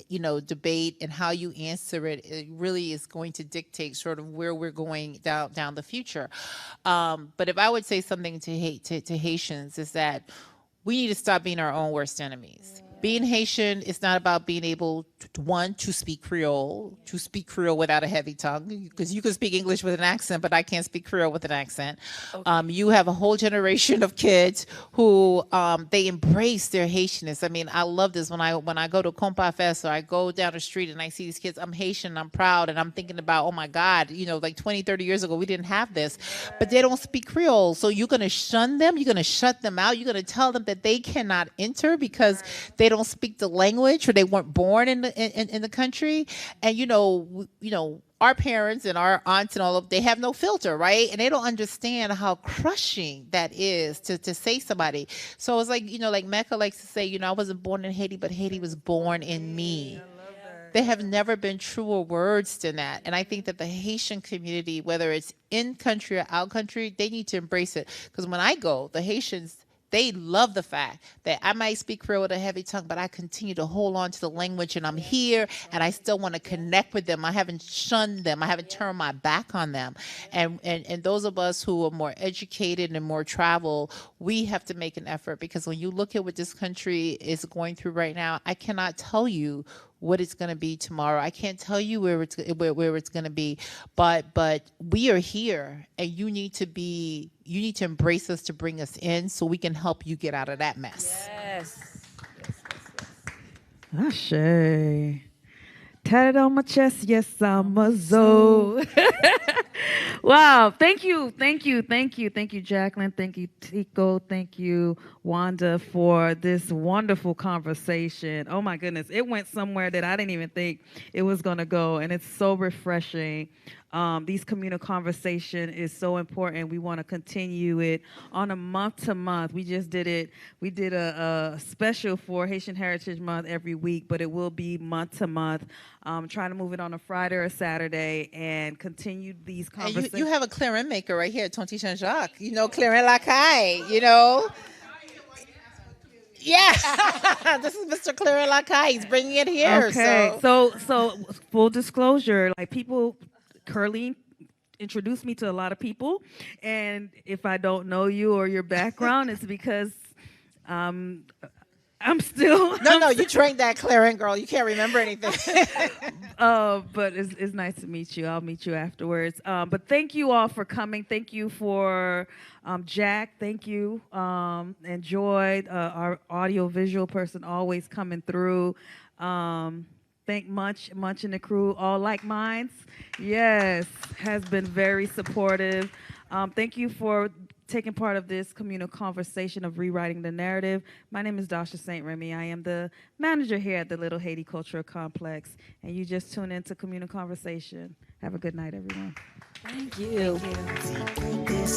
D: you know, debate, and how you answer it, it really is going to dictate sort of where we're going down the future. But if I would say something to Haitians, is that we need to stop being our own worst enemies. Being Haitian is not about being able to speak Creole without a heavy tongue, because you can speak English with an accent, but I can't speak Creole with an accent. Okay. You have a whole generation of kids who they embrace their Haitianness. I mean, I love this when I go to Compa Fest, or I go down the street and I see these kids. I'm Haitian, I'm proud, and I'm thinking about, oh my God, you know, like 20, 30 years ago, we didn't have this, but they don't speak Creole. So you're going to shun them, you're going to shut them out, you're going to tell them that they cannot enter because they don't speak the language, or they weren't born in the country. And you know, our parents and our aunts and all of, they have no filter, right? And they don't understand how crushing that is to say somebody. So it's like, you know, like Mecca likes to say, you know, I wasn't born in Haiti, but Haiti was born in me. There have never been truer words than that. And I think that the Haitian community, whether it's in country or out country, they need to embrace it. Because when I go, the Haitians, they love the fact that I might speak Creole with a heavy tongue, but I continue to hold on to the language, and I'm here, and I still want to connect with them. I haven't shunned them. I haven't turned my back on them. And those of us who are more educated and more travel, we have to make an effort, because when you look at what this country is going through right now, I cannot tell you what it's going to be tomorrow. I can't tell you where it's going to be, but we are here, and you need to embrace us to bring us in, so we can help you get out of that mess.
B: Yes.
E: Ashe. Tatted on my chest, yes, I'm a Zoe. Wow, thank you, Jacqueline. Thank you, Tico. Thank you, Wanda, for this wonderful conversation. Oh my goodness, it went somewhere that I didn't even think it was gonna go, and it's so refreshing These communal conversation is so important. We want to continue it on a month to month. We just did it. We did a special for Haitian Heritage Month every week, but it will be month to month. Trying to move it on a Friday or a Saturday and continue these
D: And
E: conversations.
D: you have a clarin maker right here, Tonti Jean-Jacques. You know, clarin lacaille, you know. Yeah, this is Mr. Clarin lacaille. He's bringing it here.
E: Okay, so full disclosure, like people, Curleen introduced me to a lot of people, and if I don't know you or your background, it's because I'm still
D: No, you drank that clarin, girl. You can't remember anything.
E: but it's nice to meet you. I'll meet you afterwards. But thank you all for coming. Thank you for Jack. Thank you. Enjoyed our audio-visual person always coming through. Thank Munch and the crew, all like minds. Yes, has been very supportive. Thank you for taking part of this communal conversation of rewriting the narrative. My name is Dasha St. Remy. I am the manager here at the Little Haiti Cultural Complex, and you just tune into Communal Conversation. Have a good night, everyone.
B: Thank you.